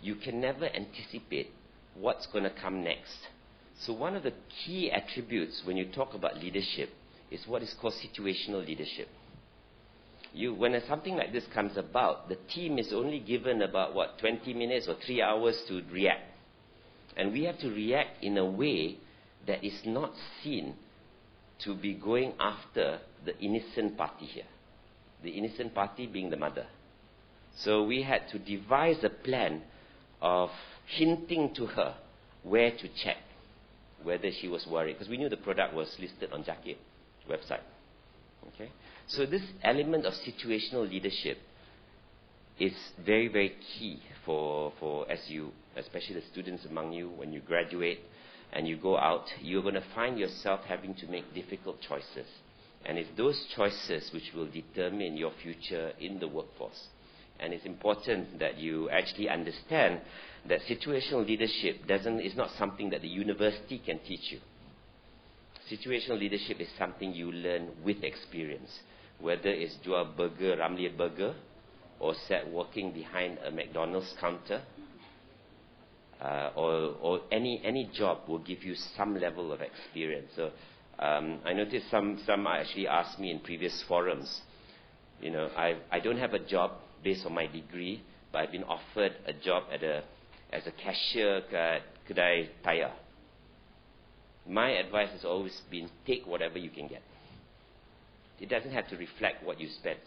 You can never anticipate what's going to come next. So one of the key attributes when you talk about leadership is what is called situational leadership. When something like this comes about, the team is only given about, 20 minutes or 3 hours to react. And we have to react in a way that is not seen to be going after the innocent party here. The innocent party being the mother. So we had to devise a plan of hinting to her where to check, whether she was worried. Because we knew the product was listed on Jakir website. Okay? So this element of situational leadership is very, very key for as you, especially the students among you, when you graduate and you go out, you're going to find yourself having to make difficult choices. And it's those choices which will determine your future in the workforce. And it's important that you actually understand that situational leadership is not something that the university can teach you. Situational leadership is something you learn with experience, whether it's jual burger, Ramli burger, or sat working behind a McDonald's counter, or any job will give you some level of experience. So I noticed some actually asked me in previous forums, you know, I don't have a job based on my degree, but I've been offered a job as a cashier at Kedai Tayar. My advice has always been, take whatever you can get. It doesn't have to reflect what you spent,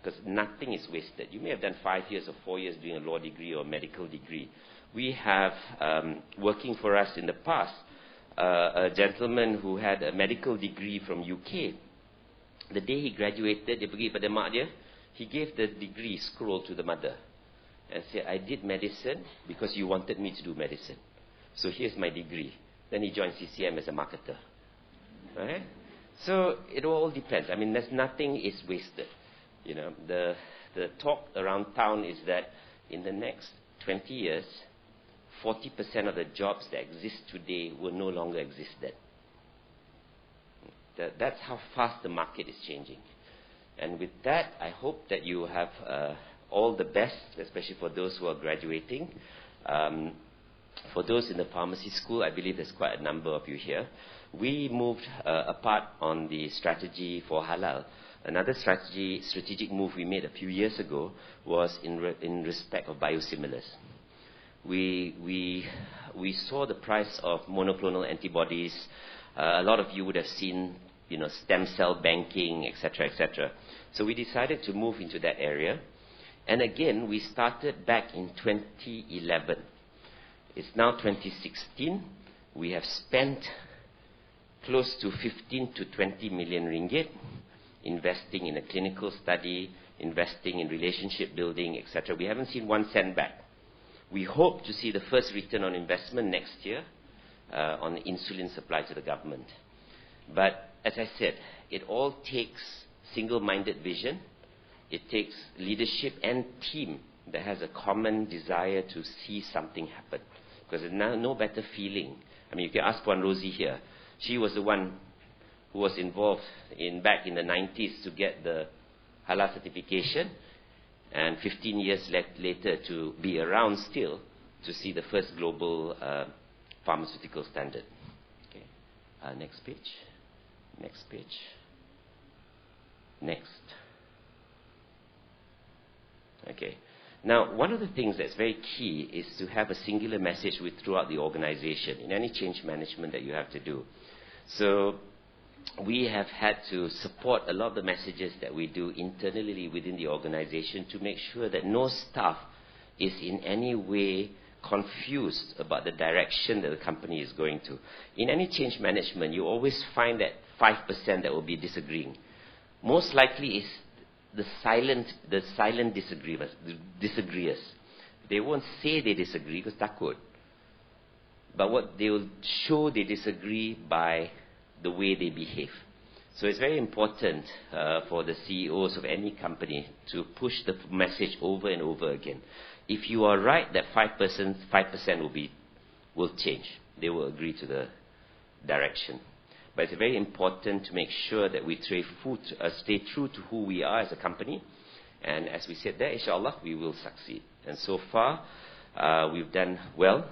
because nothing is wasted. You may have done 5 years or 4 years doing a law degree or a medical degree. We have, working for us in the past, a gentleman who had a medical degree from UK. The day he graduated, dia pergi pada mak dia, he gave the degree scroll to the mother and said, I did medicine because you wanted me to do medicine. So here's my degree. Then he joined CCM as a marketer. Right? So it all depends. I mean, nothing is wasted. You know, the talk around town is that in the next 20 years, 40% of the jobs that exist today will no longer exist then. That's how fast the market is changing. And with that, I hope that you have all the best, especially for those who are graduating. For those in the pharmacy school, I believe there's quite a number of you here. We moved apart on the strategy for halal. Another strategic move we made a few years ago was in respect of biosimilars. We saw the price of monoclonal antibodies. A lot of you would have seen, you know, stem cell banking, etc., etc. So we decided to move into that area. And again, we started back in 2011. It's now 2016. We have spent close to 15 to 20 million ringgit investing in a clinical study, investing in relationship building, etc. We haven't seen 1 cent back. We hope to see the first return on investment next year on insulin supply to the government. But as I said, it all takes single-minded vision. It takes leadership and team that has a common desire to see something happen. Because there's no better feeling. I mean, you can ask Puan Rosie here. She was the one who was involved back in the 90s to get the halal certification, and 15 years later to be around still to see the first global pharmaceutical standard. Okay. Next page. Next page. Next. Okay. Now, one of the things that's very key is to have a singular message throughout the organization in any change management that you have to do. So we have had to support a lot of the messages that we do internally within the organization to make sure that no staff is in any way confused about the direction that the company is going to. In any change management, you always find that 5% that will be disagreeing. Most likely is the silent disagreeers. They won't say they disagree because takut. But what they will show they disagree by the way they behave. So it's very important for the CEOs of any company to push the message over and over again. If you are right that 5% will change. They will agree to the direction. But it's very important to make sure that we stay true to who we are as a company. And as we said there, inshallah, we will succeed. And so far, we've done well,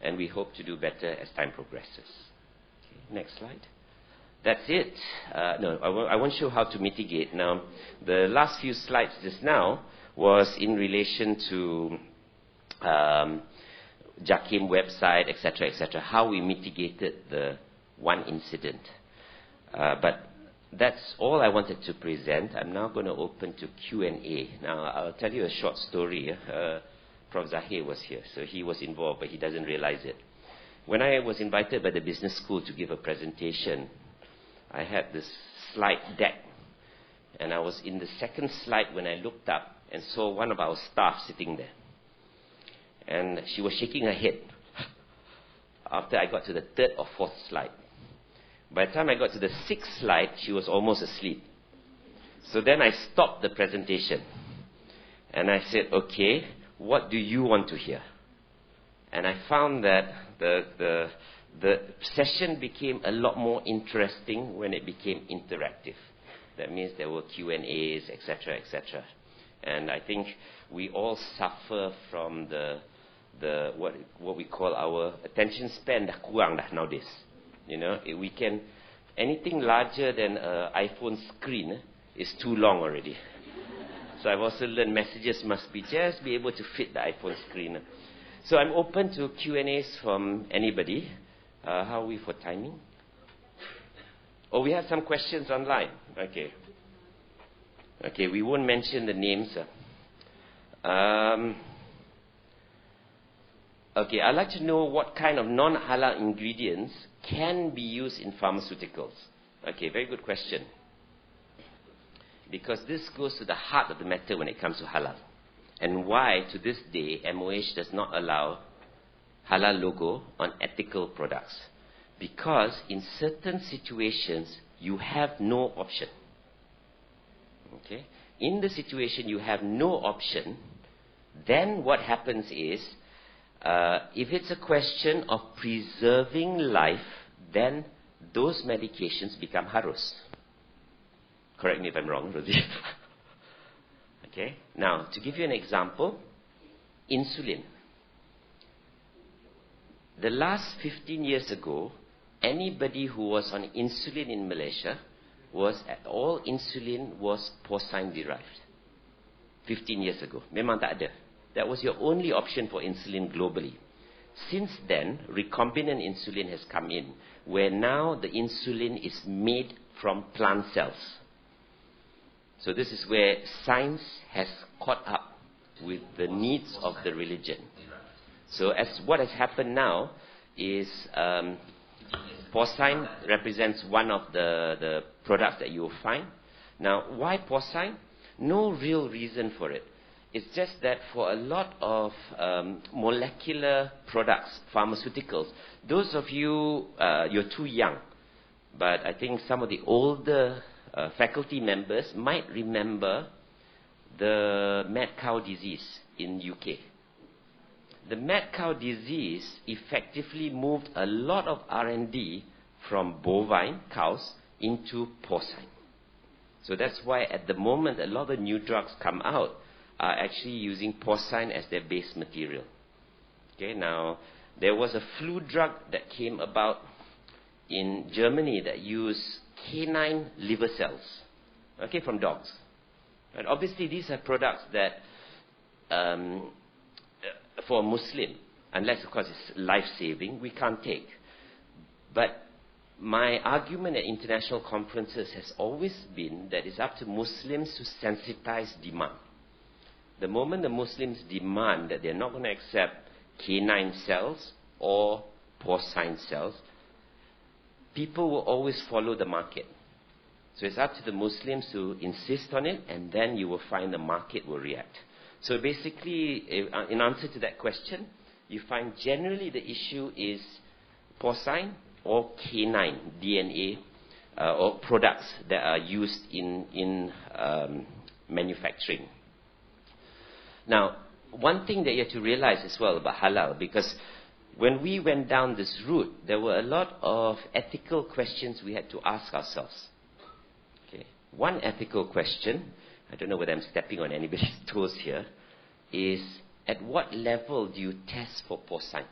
and we hope to do better as time progresses. Okay, next slide. That's it. I won't show how to mitigate. Now, the last few slides just now was in relation to JAKIM website, etc., how we mitigated the one incident. But that's all I wanted to present. I'm now going to open to Q&A. Now, I'll tell you a short story. Prof. Zahir was here, so he was involved, but he doesn't realize it. When I was invited by the business school to give a presentation, I had this slide deck And I was in the second slide when I looked up and saw one of our staff sitting there. And she was shaking her head after I got to the third or fourth slide. By the time I got to the sixth slide, she was almost asleep. So then I stopped the presentation. And I said, okay, what do you want to hear? And I found that the session became a lot more interesting when it became interactive. That means there were Q&As, etc., etc. And I think we all suffer from the what we call our attention span dah kurang dah nowadays. You know, we can, anything larger than an iPhone screen is too long already. So I've also learned messages must be able to fit the iPhone screen. So I'm open to Q&As from anybody. How are we for timing? Oh, we have some questions online. Okay. Okay, we won't mention the names. Okay, I'd like to know what kind of non-halal ingredients can be used in pharmaceuticals. Okay, very good question. Because this goes to the heart of the matter when it comes to halal. And why, to this day, MOH does not allow halal logo on ethical products. Because in certain situations, you have no option. Okay? In the situation you have no option, then what happens is, if it's a question of preserving life, then those medications become harus. Correct me if I'm wrong, Rosie. Okay? Now, to give you an example, insulin. The last 15 years ago, anybody who was on insulin in Malaysia all insulin was porcine derived. 15 years ago. Memang tak ada. That was your only option for insulin globally. Since then, recombinant insulin has come in, where now the insulin is made from plant cells. So this is where science has caught up with the needs of the religion. So as what has happened now is porcine represents one of the products that you will find. Now, why porcine? No real reason for it. It's just that for a lot of molecular products, pharmaceuticals, those of you, you're too young, but I think some of the older faculty members might remember the mad cow disease in UK. The mad cow disease effectively moved a lot of R&D from bovine cows into porcine. So that's why at the moment a lot of new drugs come out are actually using porcine as their base material. Okay, now there was a flu drug that came about in Germany that used canine liver cells, okay, from dogs. And obviously these are products that for a Muslim, unless of course it's life-saving, we can't take. But my argument at international conferences has always been that it's up to Muslims to sensitize demand. The moment the Muslims demand that they're not going to accept canine cells or porcine cells, people will always follow the market. So it's up to the Muslims to insist on it, and then you will find the market will react. So basically, in answer to that question, you find generally the issue is porcine or canine DNA or products that are used in manufacturing. Now, one thing that you have to realize as well about halal, because when we went down this route, there were a lot of ethical questions we had to ask ourselves. Okay. One ethical question, I don't know whether I'm stepping on anybody's toes here, is at what level do you test for porcine?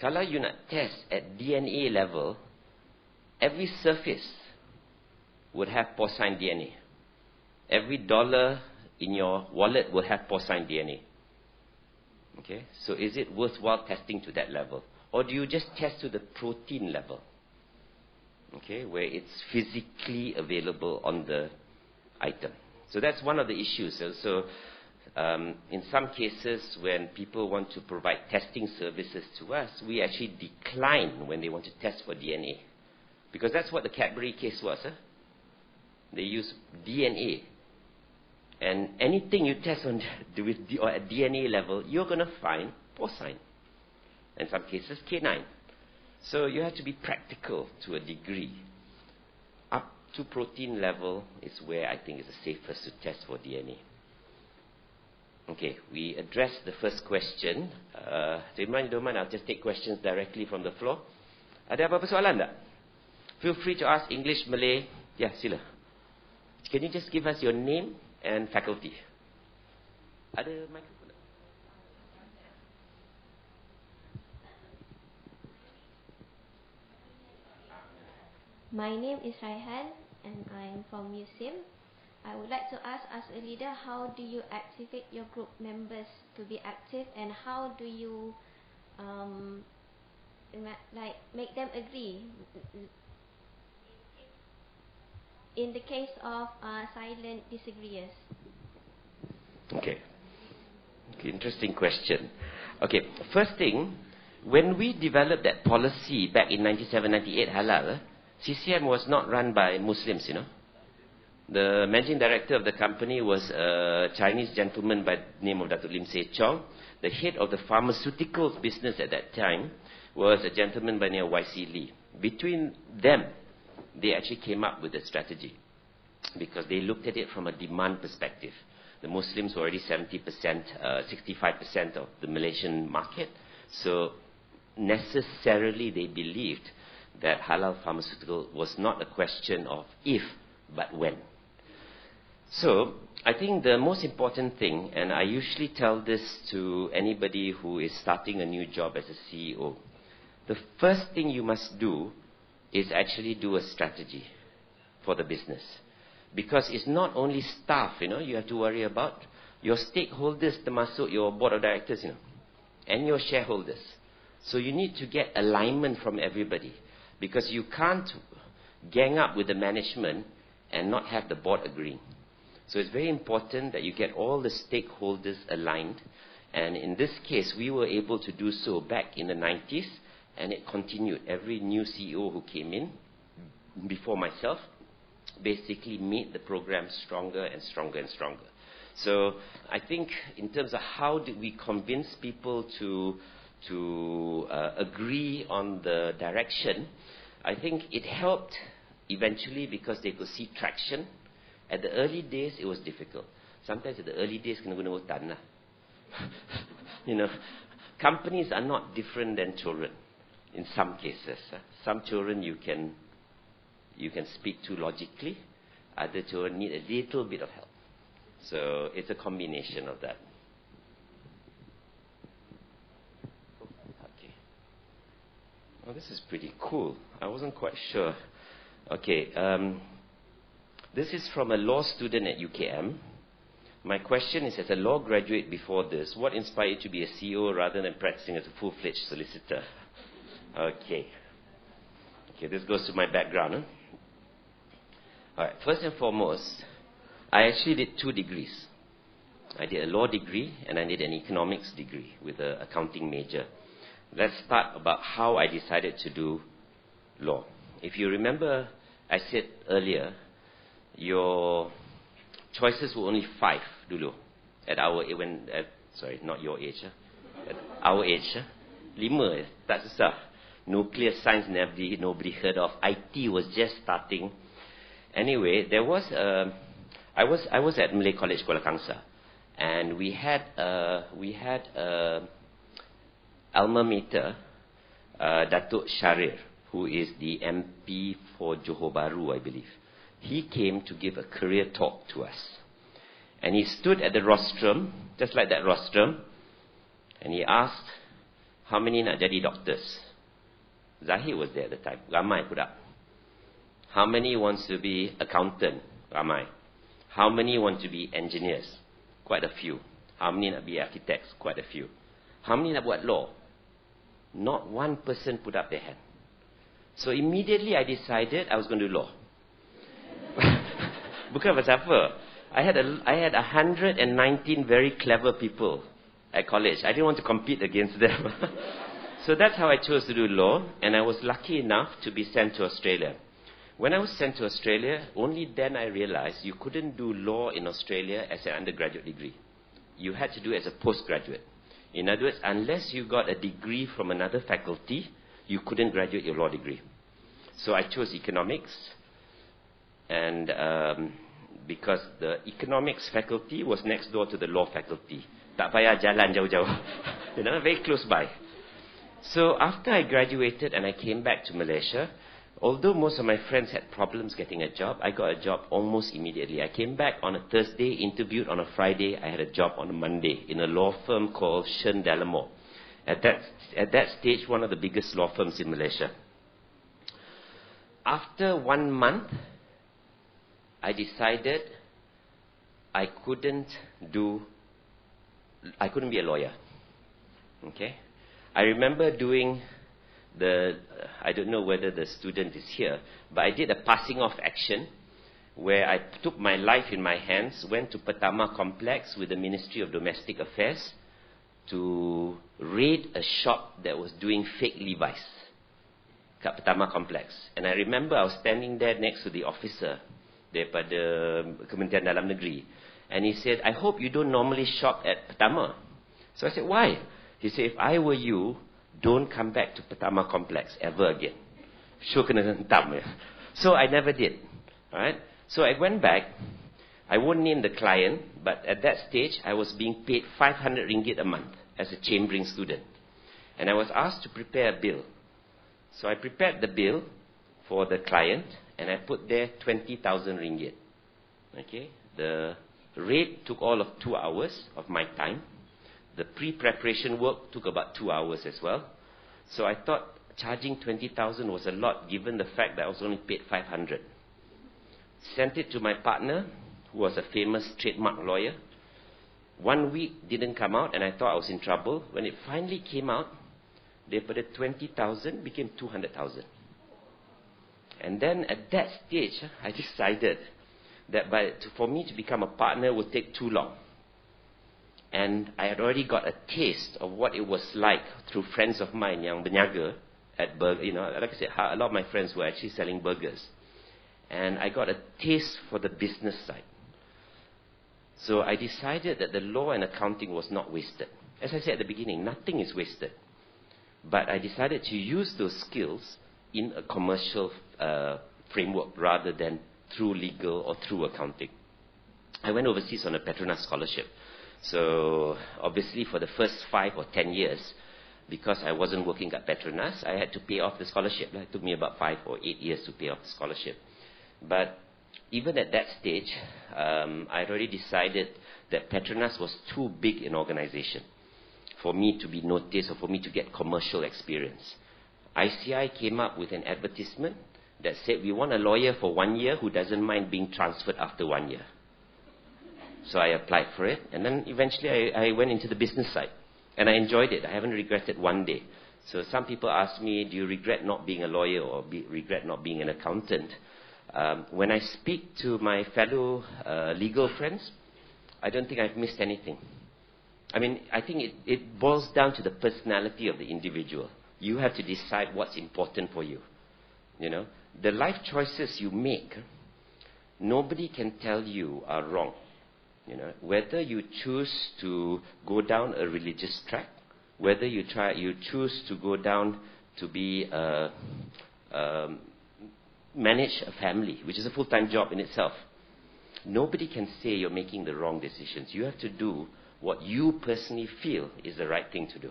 Kalau you nak test at DNA level, every surface would have porcine DNA. Every dollar in your wallet will have porcine DNA. Okay, so is it worthwhile testing to that level? Or do you just test to the protein level? Okay, where it's physically available on the item. So that's one of the issues. So in some cases, when people want to provide testing services to us, we actually decline when they want to test for DNA. Because that's what the Cadbury case was. They use DNA. And anything you test on or at DNA level, you're going to find porcine. In some cases, canine. So you have to be practical to a degree. Up to protein level is where I think is the safest to test for DNA. Okay, we addressed the first question. Don't mind, I'll just take questions directly from the floor. Ada apa-apa soalan tak? Feel free to ask English, Malay. Yeah, sila. Can you just give us your name and faculty? Ada microphone? My name is Raihan and I'm from USIM. I would like to ask, as a leader, how do you activate your group members to be active, and how do you make them agree in the case of silent disagreeers? Okay, interesting question. Okay, first thing, when we developed that policy back in 97-98 halal, CCM was not run by Muslims, you know. The managing director of the company was a Chinese gentleman by the name of Dr. Lim Se Chong. The head of the pharmaceuticals business at that time was a gentleman by the name of Y.C. Lee. Between them, they actually came up with a strategy because they looked at it from a demand perspective. The Muslims were already 70%, 65% of the Malaysian market. So necessarily they believed that halal pharmaceutical was not a question of if, but when. So I think the most important thing, and I usually tell this to anybody who is starting a new job as a CEO, the first thing you must do is actually do a strategy for the business. Because it's not only staff, you know, you have to worry about. Your stakeholders, termasuk your board of directors, you know, and your shareholders. So you need to get alignment from everybody. Because you can't gang up with the management and not have the board agreeing. So it's very important that you get all the stakeholders aligned. And in this case, we were able to do so back in the 90s, and it continued. Every new CEO who came in, before myself, basically made the program stronger and stronger and stronger. So I think in terms of how did we convince people to agree on the direction, I think it helped eventually because they could see traction. At the early days, it was difficult. Sometimes at the early days, kena guna hutan lah. You know, companies are not different than children in some cases. Some children you can speak to logically. Other children need a little bit of help. So it's a combination of that. Okay. Oh, this is pretty cool. I wasn't quite sure. Okay. This is from a law student at UKM. My question is, as a law graduate before this, what inspired you to be a CEO rather than practicing as a full-fledged solicitor? Okay. Okay, this goes to my background. Huh? All right. First and foremost, I actually did 2 degrees. I did a law degree and I did an economics degree with an accounting major. Let's start about how I decided to do law. If you remember, I said earlier, your choices were only 5 dulu. At our sorry, not your age. At our age, 5, tak susah. Nuclear science nobody heard of. IT was just starting. Anyway, there was I was at Malay College Kuala Kangsar, and we had alma mater, Datuk Sharir, who is the MP for Johor Bahru, I believe. He came to give a career talk to us. And he stood at the rostrum, just like that rostrum, and he asked, how many nak jadi doctors? Zahid was there at the time. Ramai budak. How many wants to be accountant? Ramai. How many want to be engineers? Quite a few. How many nak be architects? Quite a few. How many nak buat law? Not one person put up their hand. So immediately I decided I was going to do law. Bukan pasal apa. I had 119 very clever people at college. I didn't want to compete against them. So that's how I chose to do law, and I was lucky enough to be sent to Australia. When I was sent to Australia, only then I realized you couldn't do law in Australia as an undergraduate degree. You had to do it as a postgraduate. In other words, unless you got a degree from another faculty, you couldn't graduate your law degree. So I chose economics, and because the economics faculty was next door to the law faculty. Tak payah jalan jauh-jauh. You know, very close by. So after I graduated and I came back to Malaysia, although most of my friends had problems getting a job, I got a job almost immediately. I came back on a Thursday, interviewed on a Friday. I had a job on a Monday in a law firm called Shen Delamore. At that stage, one of the biggest law firms in Malaysia. After 1 month, I decided I couldn't be a lawyer. Okay? I remember doing I don't know whether the student is here, but I did a passing off action where I took my life in my hands, went to Pertama Complex with the Ministry of Domestic Affairs to raid a shop that was doing fake Levi's kat Pertama Complex. And I remember I was standing there next to the officer daripada Kementerian Dalam Negeri. And he said, I hope you don't normally shop at Pertama. So I said, why? He said, if I were you, don't come back to Pertama Complex ever again. Sure kena hentam ya. So I never did. Alright? So I went back. I won't name the client, but at that stage, I was being paid 500 ringgit a month as a chambering student. And I was asked to prepare a bill. So I prepared the bill for the client, and I put there 20,000 ringgit. Okay? The rate took all of 2 hours of my time. The pre-preparation work took about 2 hours as well. So I thought charging 20,000 was a lot given the fact that I was only paid 500. Sent it to my partner, who was a famous trademark lawyer. 1 week didn't come out and I thought I was in trouble. When it finally came out, daripada 20,000 became 200,000. And then at that stage, I decided that for me to become a partner would take too long. And I had already got a taste of what it was like through friends of mine yang berniaga at burger. You know, like I said, a lot of my friends were actually selling burgers. And I got a taste for the business side. So I decided that the law and accounting was not wasted. As I said at the beginning, nothing is wasted. But I decided to use those skills in a commercial framework rather than through legal or through accounting. I went overseas on a Petronas scholarship. So obviously for the first 5 or 10 years, because I wasn't working at Petronas, I had to pay off the scholarship. It took me about 5 or 8 years to pay off the scholarship. But even at that stage, I had already decided that Petronas was too big an organization for me to be noticed or for me to get commercial experience. ICI came up with an advertisement that said, we want a lawyer for 1 year who doesn't mind being transferred after 1 year. So I applied for it, and then eventually I went into the business side. And I enjoyed it. I haven't regretted one day. So some people ask me, do you regret not being a lawyer or regret not being an accountant? When I speak to my fellow legal friends, I don't think I've missed anything. I mean, I think it boils down to the personality of the individual. You have to decide what's important for you. You know, the life choices you make, nobody can tell you are wrong. You know, whether you choose to go down a religious track, whether you choose to go down to be manage a family, which is a full-time job in itself. Nobody can say you're making the wrong decisions. You have to do what you personally feel is the right thing to do.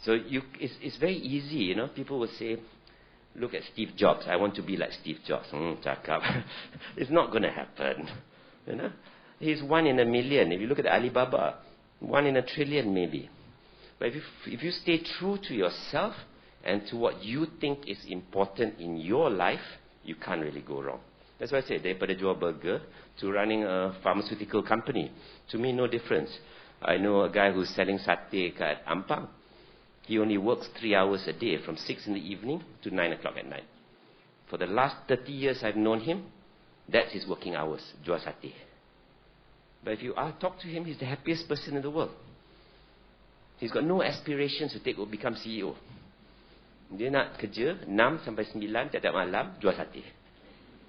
So it's very easy, you know. People will say, look at Steve Jobs. I want to be like Steve Jobs. Cakap. It's not going to happen. You know, he's 1 in a million. If you look at Alibaba, 1 in a trillion maybe. But if you stay true to yourself and to what you think is important in your life, you can't really go wrong. That's why I say, daripada jual burger to running a pharmaceutical company, to me, no difference. I know a guy who's selling satay at Ampang. He only works 3 hours a day, from 6 in the evening to 9 o'clock at night. For the last 30 years I've known him, that's his working hours, jual satay. But if you talk to him, he's the happiest person in the world. He's got no aspirations to become CEO. Dia nak kerja 6 sampai 9 tiap-tiap malam, jual satay.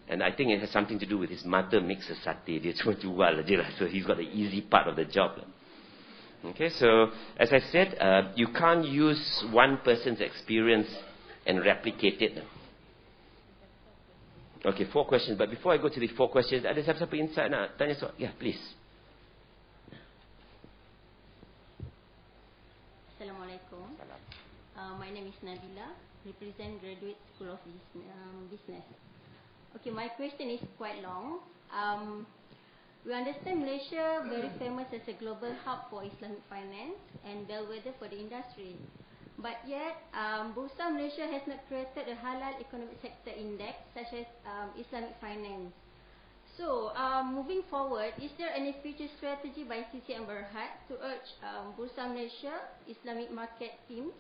And I think it has something to do with his mother makes a satay. Dia cuma jual aje lah. So he's got the easy part of the job. Okay, so as I said, you can't use one person's experience and replicate it. Okay, 4 questions. But before I go to the 4 questions, ada siapa-siapa inside nak tanya soal? Yeah, please. Assalamualaikum. My name is Nabila, represent Graduate School of Business. Okay, my question is quite long. We understand Malaysia very famous as a global hub for Islamic finance and bellwether for the industry. But yet, Bursa Malaysia has not created a halal economic sector index such as Islamic finance. So, moving forward, is there any future strategy by CCM Berhad to urge Bursa Malaysia Islamic market teams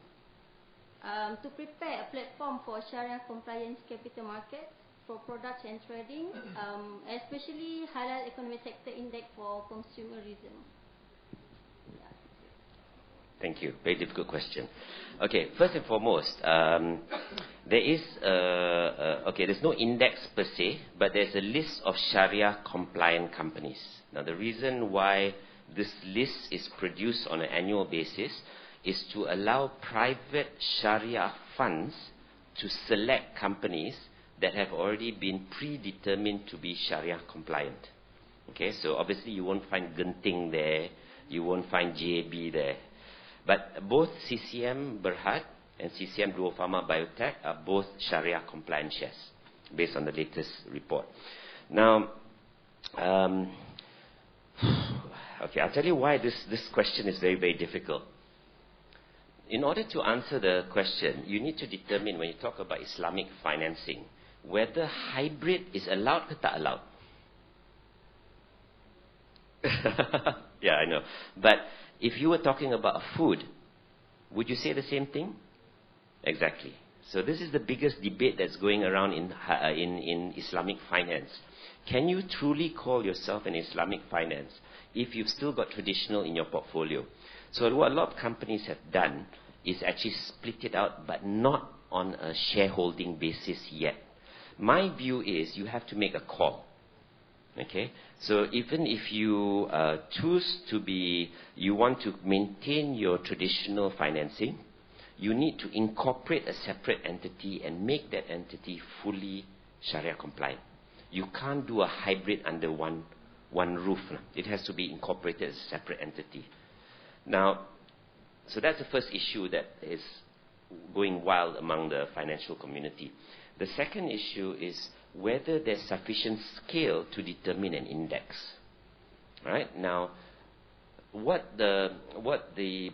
to prepare a platform for Sharia compliance capital markets for products and trading, especially halal economic sector index for consumerism? Thank you. Very difficult question. Okay, first and foremost, there is there's no index per se, but there's a list of Sharia compliant companies. Now, the reason why this list is produced on an annual basis is to allow private Sharia funds to select companies that have already been predetermined to be Sharia compliant. Okay, so obviously you won't find Genting there, you won't find JB there. But both CCM Berhad and CCM Duo Pharma Biotech are both Sharia compliant shares based on the latest report. Now, okay, I'll tell you why this question is very, very difficult. In order to answer the question, you need to determine, when you talk about Islamic financing, whether hybrid is allowed or not allowed. Yeah, I know. But if you were talking about food, would you say the same thing? Exactly. So this is the biggest debate that's going around in Islamic finance. Can you truly call yourself an Islamic finance if you've still got traditional in your portfolio? So what a lot of companies have done is actually split it out, but not on a shareholding basis yet. My view is you have to make a call. Okay, so even if you choose to be, you want to maintain your traditional financing, you need to incorporate a separate entity and make that entity fully Sharia compliant. You can't do a hybrid under one roof. It has to be incorporated as a separate entity. Now, so that's the first issue that is going wild among the financial community. The second issue is whether there's sufficient scale to determine an index. Right? Now, what the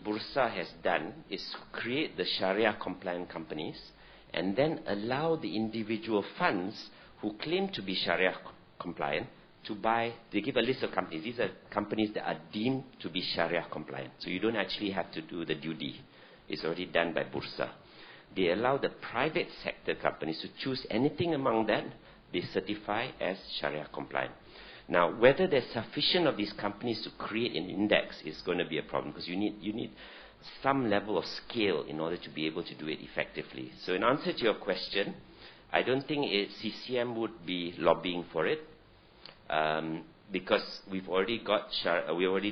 Bursa has done is create the Sharia compliant companies and then allow the individual funds who claim to be Sharia compliant to buy. They give a list of companies. These are companies that are deemed to be Sharia compliant. So you don't actually have to do the duty. It's already done by Bursa. They allow the private sector companies to choose anything among that. They certify as Sharia compliant. Now, whether there's sufficient of these companies to create an index is going to be a problem, because you need some level of scale in order to be able to do it effectively. So in answer to your question, I don't think CCM would be lobbying for it, because we've already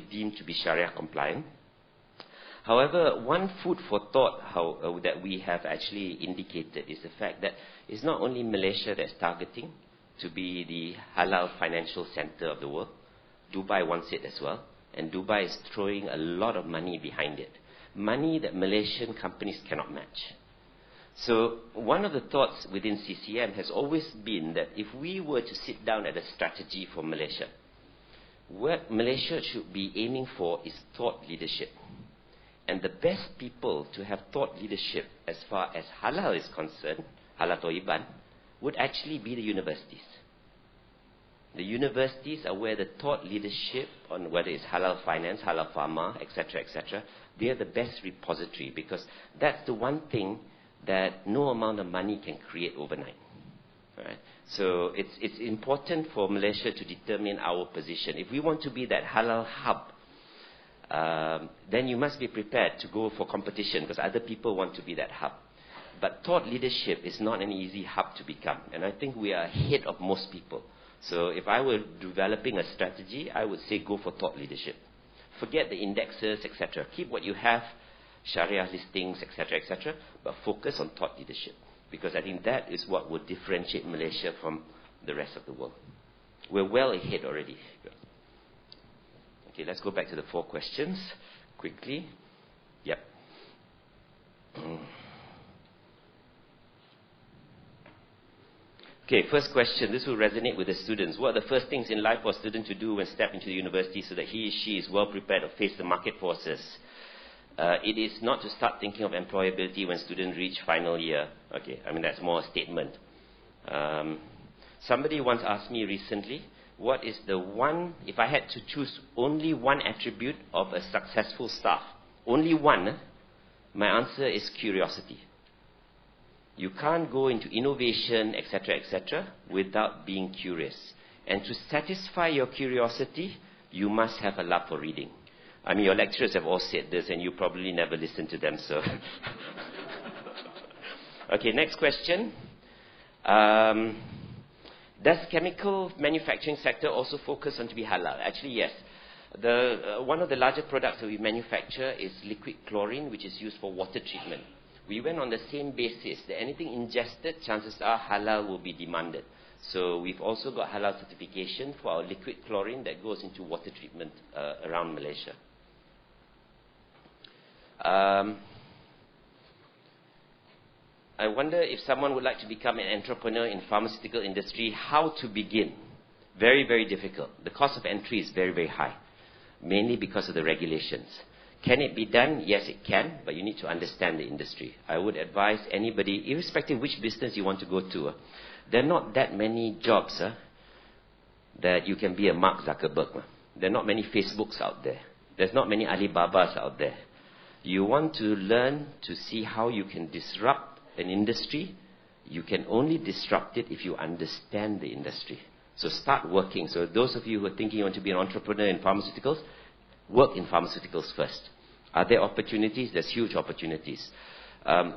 deemed to be Sharia compliant. However, one food for thought that we have actually indicated is the fact that it's not only Malaysia that's targeting to be the halal financial center of the world. Dubai wants it as well. And Dubai is throwing a lot of money behind it. Money that Malaysian companies cannot match. So one of the thoughts within CCM has always been that if we were to sit down at a strategy for Malaysia, what Malaysia should be aiming for is thought leadership. And the best people to have thought leadership as far as halal is concerned, halal toiban, would actually be the universities. The universities are where the thought leadership on whether it's halal finance, halal pharma, etc., they are the best repository, because that's the one thing that no amount of money can create overnight. Right? So it's important for Malaysia to determine our position. If we want to be that halal hub, then you must be prepared to go for competition, because other people want to be that hub. But thought leadership is not an easy hub to become. And I think we are ahead of most people. So if I were developing a strategy, I would say go for thought leadership. Forget the indexes, etc. Keep what you have, Sharia listings, etc., but focus on thought leadership. Because I think that is what will differentiate Malaysia from the rest of the world. We're well ahead already. Okay, let's go back to the 4 questions quickly. Yep. Okay, first question. This will resonate with the students. What are the first things in life for a student to do when step into the university so that he or she is well prepared to face the market forces? It is not to start thinking of employability when students reach final year. Okay, I mean that's more a statement. Somebody once asked me recently, what is the one, if I had to choose only one attribute of a successful staff, only one, my answer is curiosity. You can't go into innovation, etc., without being curious. And to satisfy your curiosity, you must have a love for reading. I mean, your lecturers have all said this, and you probably never listened to them, so. Okay, next question. Does chemical manufacturing sector also focus on to be halal? Actually, yes. One of the larger products that we manufacture is liquid chlorine, which is used for water treatment. We went on the same basis that anything ingested, chances are halal will be demanded. So we've also got halal certification for our liquid chlorine that goes into water treatment around Malaysia. I wonder if someone would like to become an entrepreneur in pharmaceutical industry, how to begin? Very, very difficult. The cost of entry is very, very high, mainly because of the regulations. Can it be done? Yes, it can, but you need to understand the industry. I would advise anybody, irrespective of which business you want to go to, there are not that many jobs that you can be a Mark Zuckerberg. There are not many Facebooks out there. There's not many Alibabas out there. You want to learn to see how you can disrupt an industry. You can only disrupt it if you understand the industry. So start working. So those of you who are thinking you want to be an entrepreneur in pharmaceuticals, work in pharmaceuticals first. Are there opportunities? There's huge opportunities.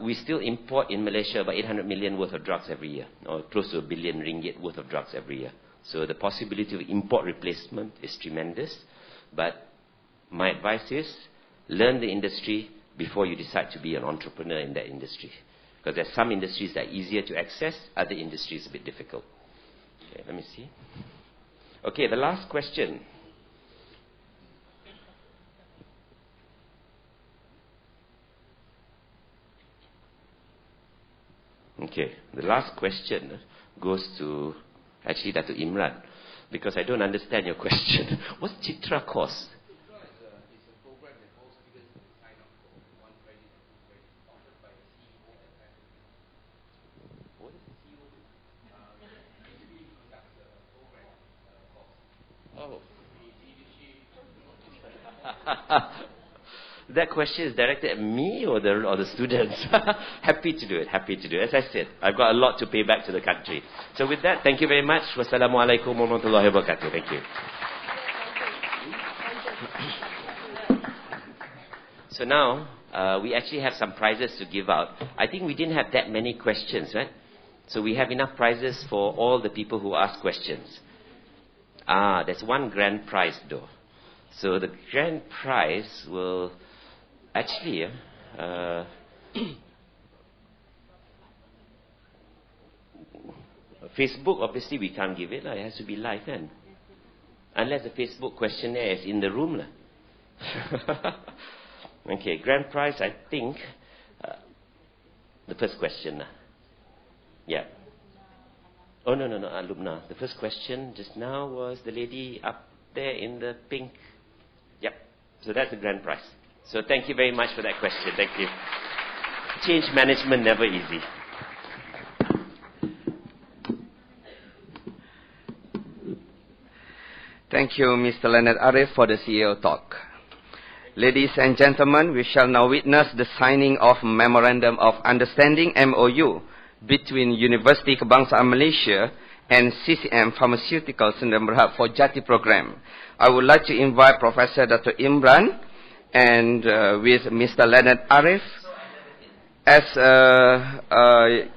We still import in Malaysia about 800 million worth of drugs every year, or close to R1 billion worth of drugs every year. So the possibility of import replacement is tremendous. But my advice is, learn the industry before you decide to be an entrepreneur in that industry. Because there's some industries that are easier to access, other industries a bit difficult. Okay, let me see. Okay, the last question. Okay, the last question goes to, actually, Dato' Imran, because I don't understand your question. What's Citra course? Citra is a program that all students can sign up for 1 credit or 2 credits, offered by the CEO at Faculty. What is the CEO? Basically, he conducts a program course. Oh. Leadership. That question is directed at me or the students? Happy to do it, happy to do it. As I said, I've got a lot to pay back to the country. So with that, thank you very much. Wassalamualaikum warahmatullahi wabarakatuh. Thank you. So now, we actually have some prizes to give out. I think we didn't have that many questions, right? So we have enough prizes for all the people who ask questions. There's one grand prize though. So the grand prize will actually, Facebook, obviously we can't give it. It has to be live then. Unless the Facebook questionnaire is in the room. Okay, grand prize, I think, the first question. Yeah. Oh, no, alumna. The first question just now was the lady up there in the pink. Yep. So that's the grand prize. So thank you very much for that question. Thank you. Change management, never easy. Thank you, Mr. Leonard Arif, for the CEO talk. Ladies and gentlemen, we shall now witness the signing of Memorandum of Understanding MOU between University Kebangsaan Malaysia and CCM Pharmaceutical Sdn Bhd for Jati program. I would like to invite Professor Dato' Imran and with Mr. Leonard Arif as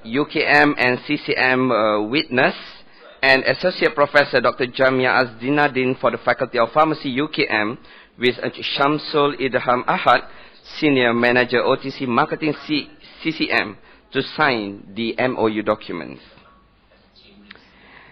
UKM and CCM witness, and Associate Professor Dr. Jamia Azdinadin for the Faculty of Pharmacy UKM, with Shamsul Idham Ahad, Senior Manager OTC Marketing CCM, to sign the MOU documents.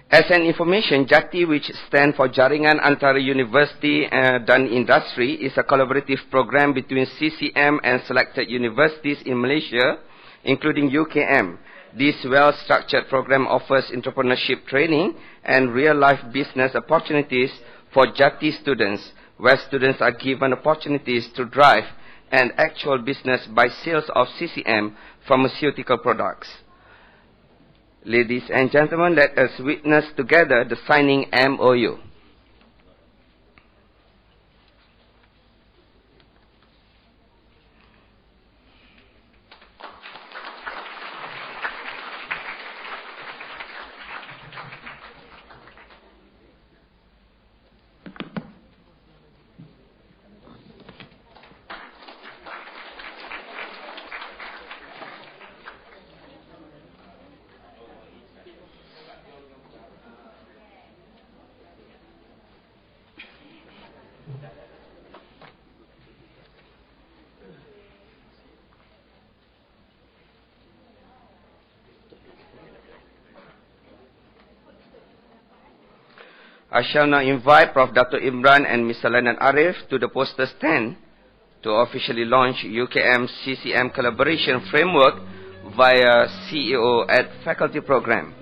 As an information, JATI, which stands for Jaringan Antara University dan Industri, is a collaborative program between CCM and selected universities in Malaysia, including UKM. This well-structured program offers entrepreneurship training and real-life business opportunities for JATI students, where students are given opportunities to drive an actual business by sales of CCM pharmaceutical products. Ladies and gentlemen, let us witness together the signing MOU. I shall now invite Prof. Dr. Imran and Mr. Leonard Arif to the poster stand to officially launch UKM CCM collaboration framework via CEO at faculty program.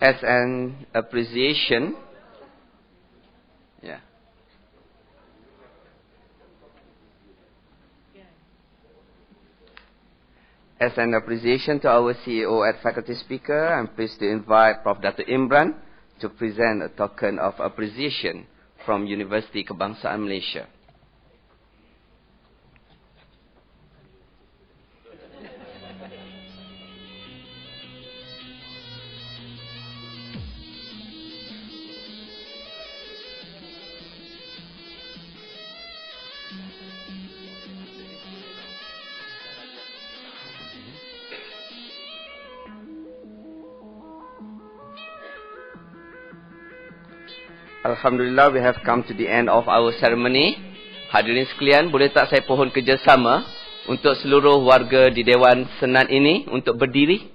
As an appreciation, As an appreciation to our CEO at faculty speaker, I'm pleased to invite Prof. Dr. Imran to present a token of appreciation from University Kebangsaan Malaysia. Alhamdulillah, we have come to the end of our ceremony. Hadirin sekalian, boleh tak saya pohon kerjasama untuk seluruh warga di Dewan Senat ini untuk berdiri?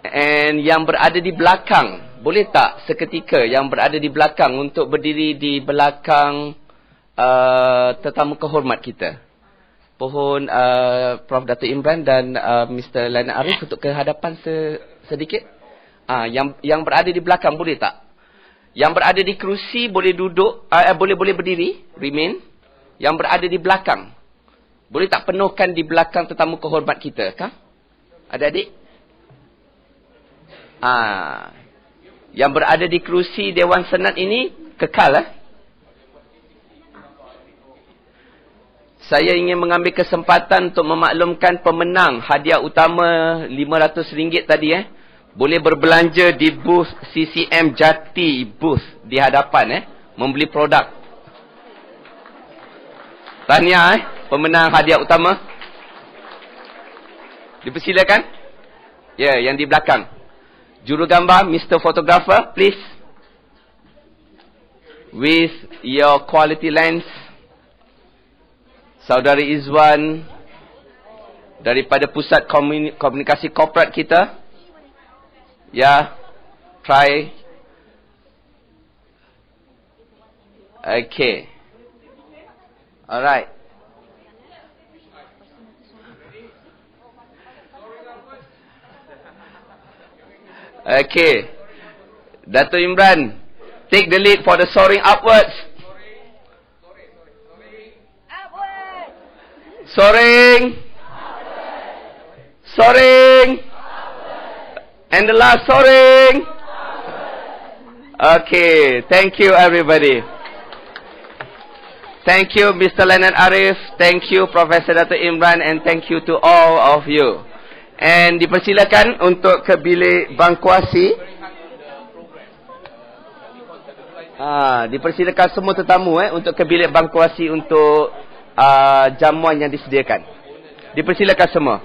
And yang berada di belakang, boleh tak seketika yang berada di belakang untuk berdiri di belakang tetamu kehormat kita? Pohon Prof. Dr. Imran dan Mr. Leonard Arif untuk ke hadapan sedikit. Yang berada di belakang boleh tak? Yang berada di kerusi boleh duduk, boleh berdiri, remain. Yang berada di belakang, boleh tak penuhkan di belakang tetamu kehormat kita, kah? Adik-adik? Yang berada di kerusi Dewan Senat ini kekal, Saya ingin mengambil kesempatan untuk memaklumkan pemenang hadiah utama RM500 tadi, boleh berbelanja di booth CCM Jati booth di hadapan membeli produk. Tahniah pemenang hadiah utama. Dipersilakan. Ya, yang di belakang. Juru gambar, Mr. Photographer, please. With your quality lens. Saudari Izwan daripada Pusat Komunikasi Korporat kita. Ya, try. Okay. Alright. Okay. Dato' Imran, take the lead for the soaring upwards. Soaring. Soaring. And the last soaring. Okay. Thank you everybody. Thank you Mr. Leonard Arif. Thank you Professor Dato' Imran. And thank you to all of you. And dipersilakan untuk ke bilik bangkuasi. Dipersilakan semua tetamu untuk ke bilik bangkuasi untuk jamuan yang disediakan. Dipersilakan semua.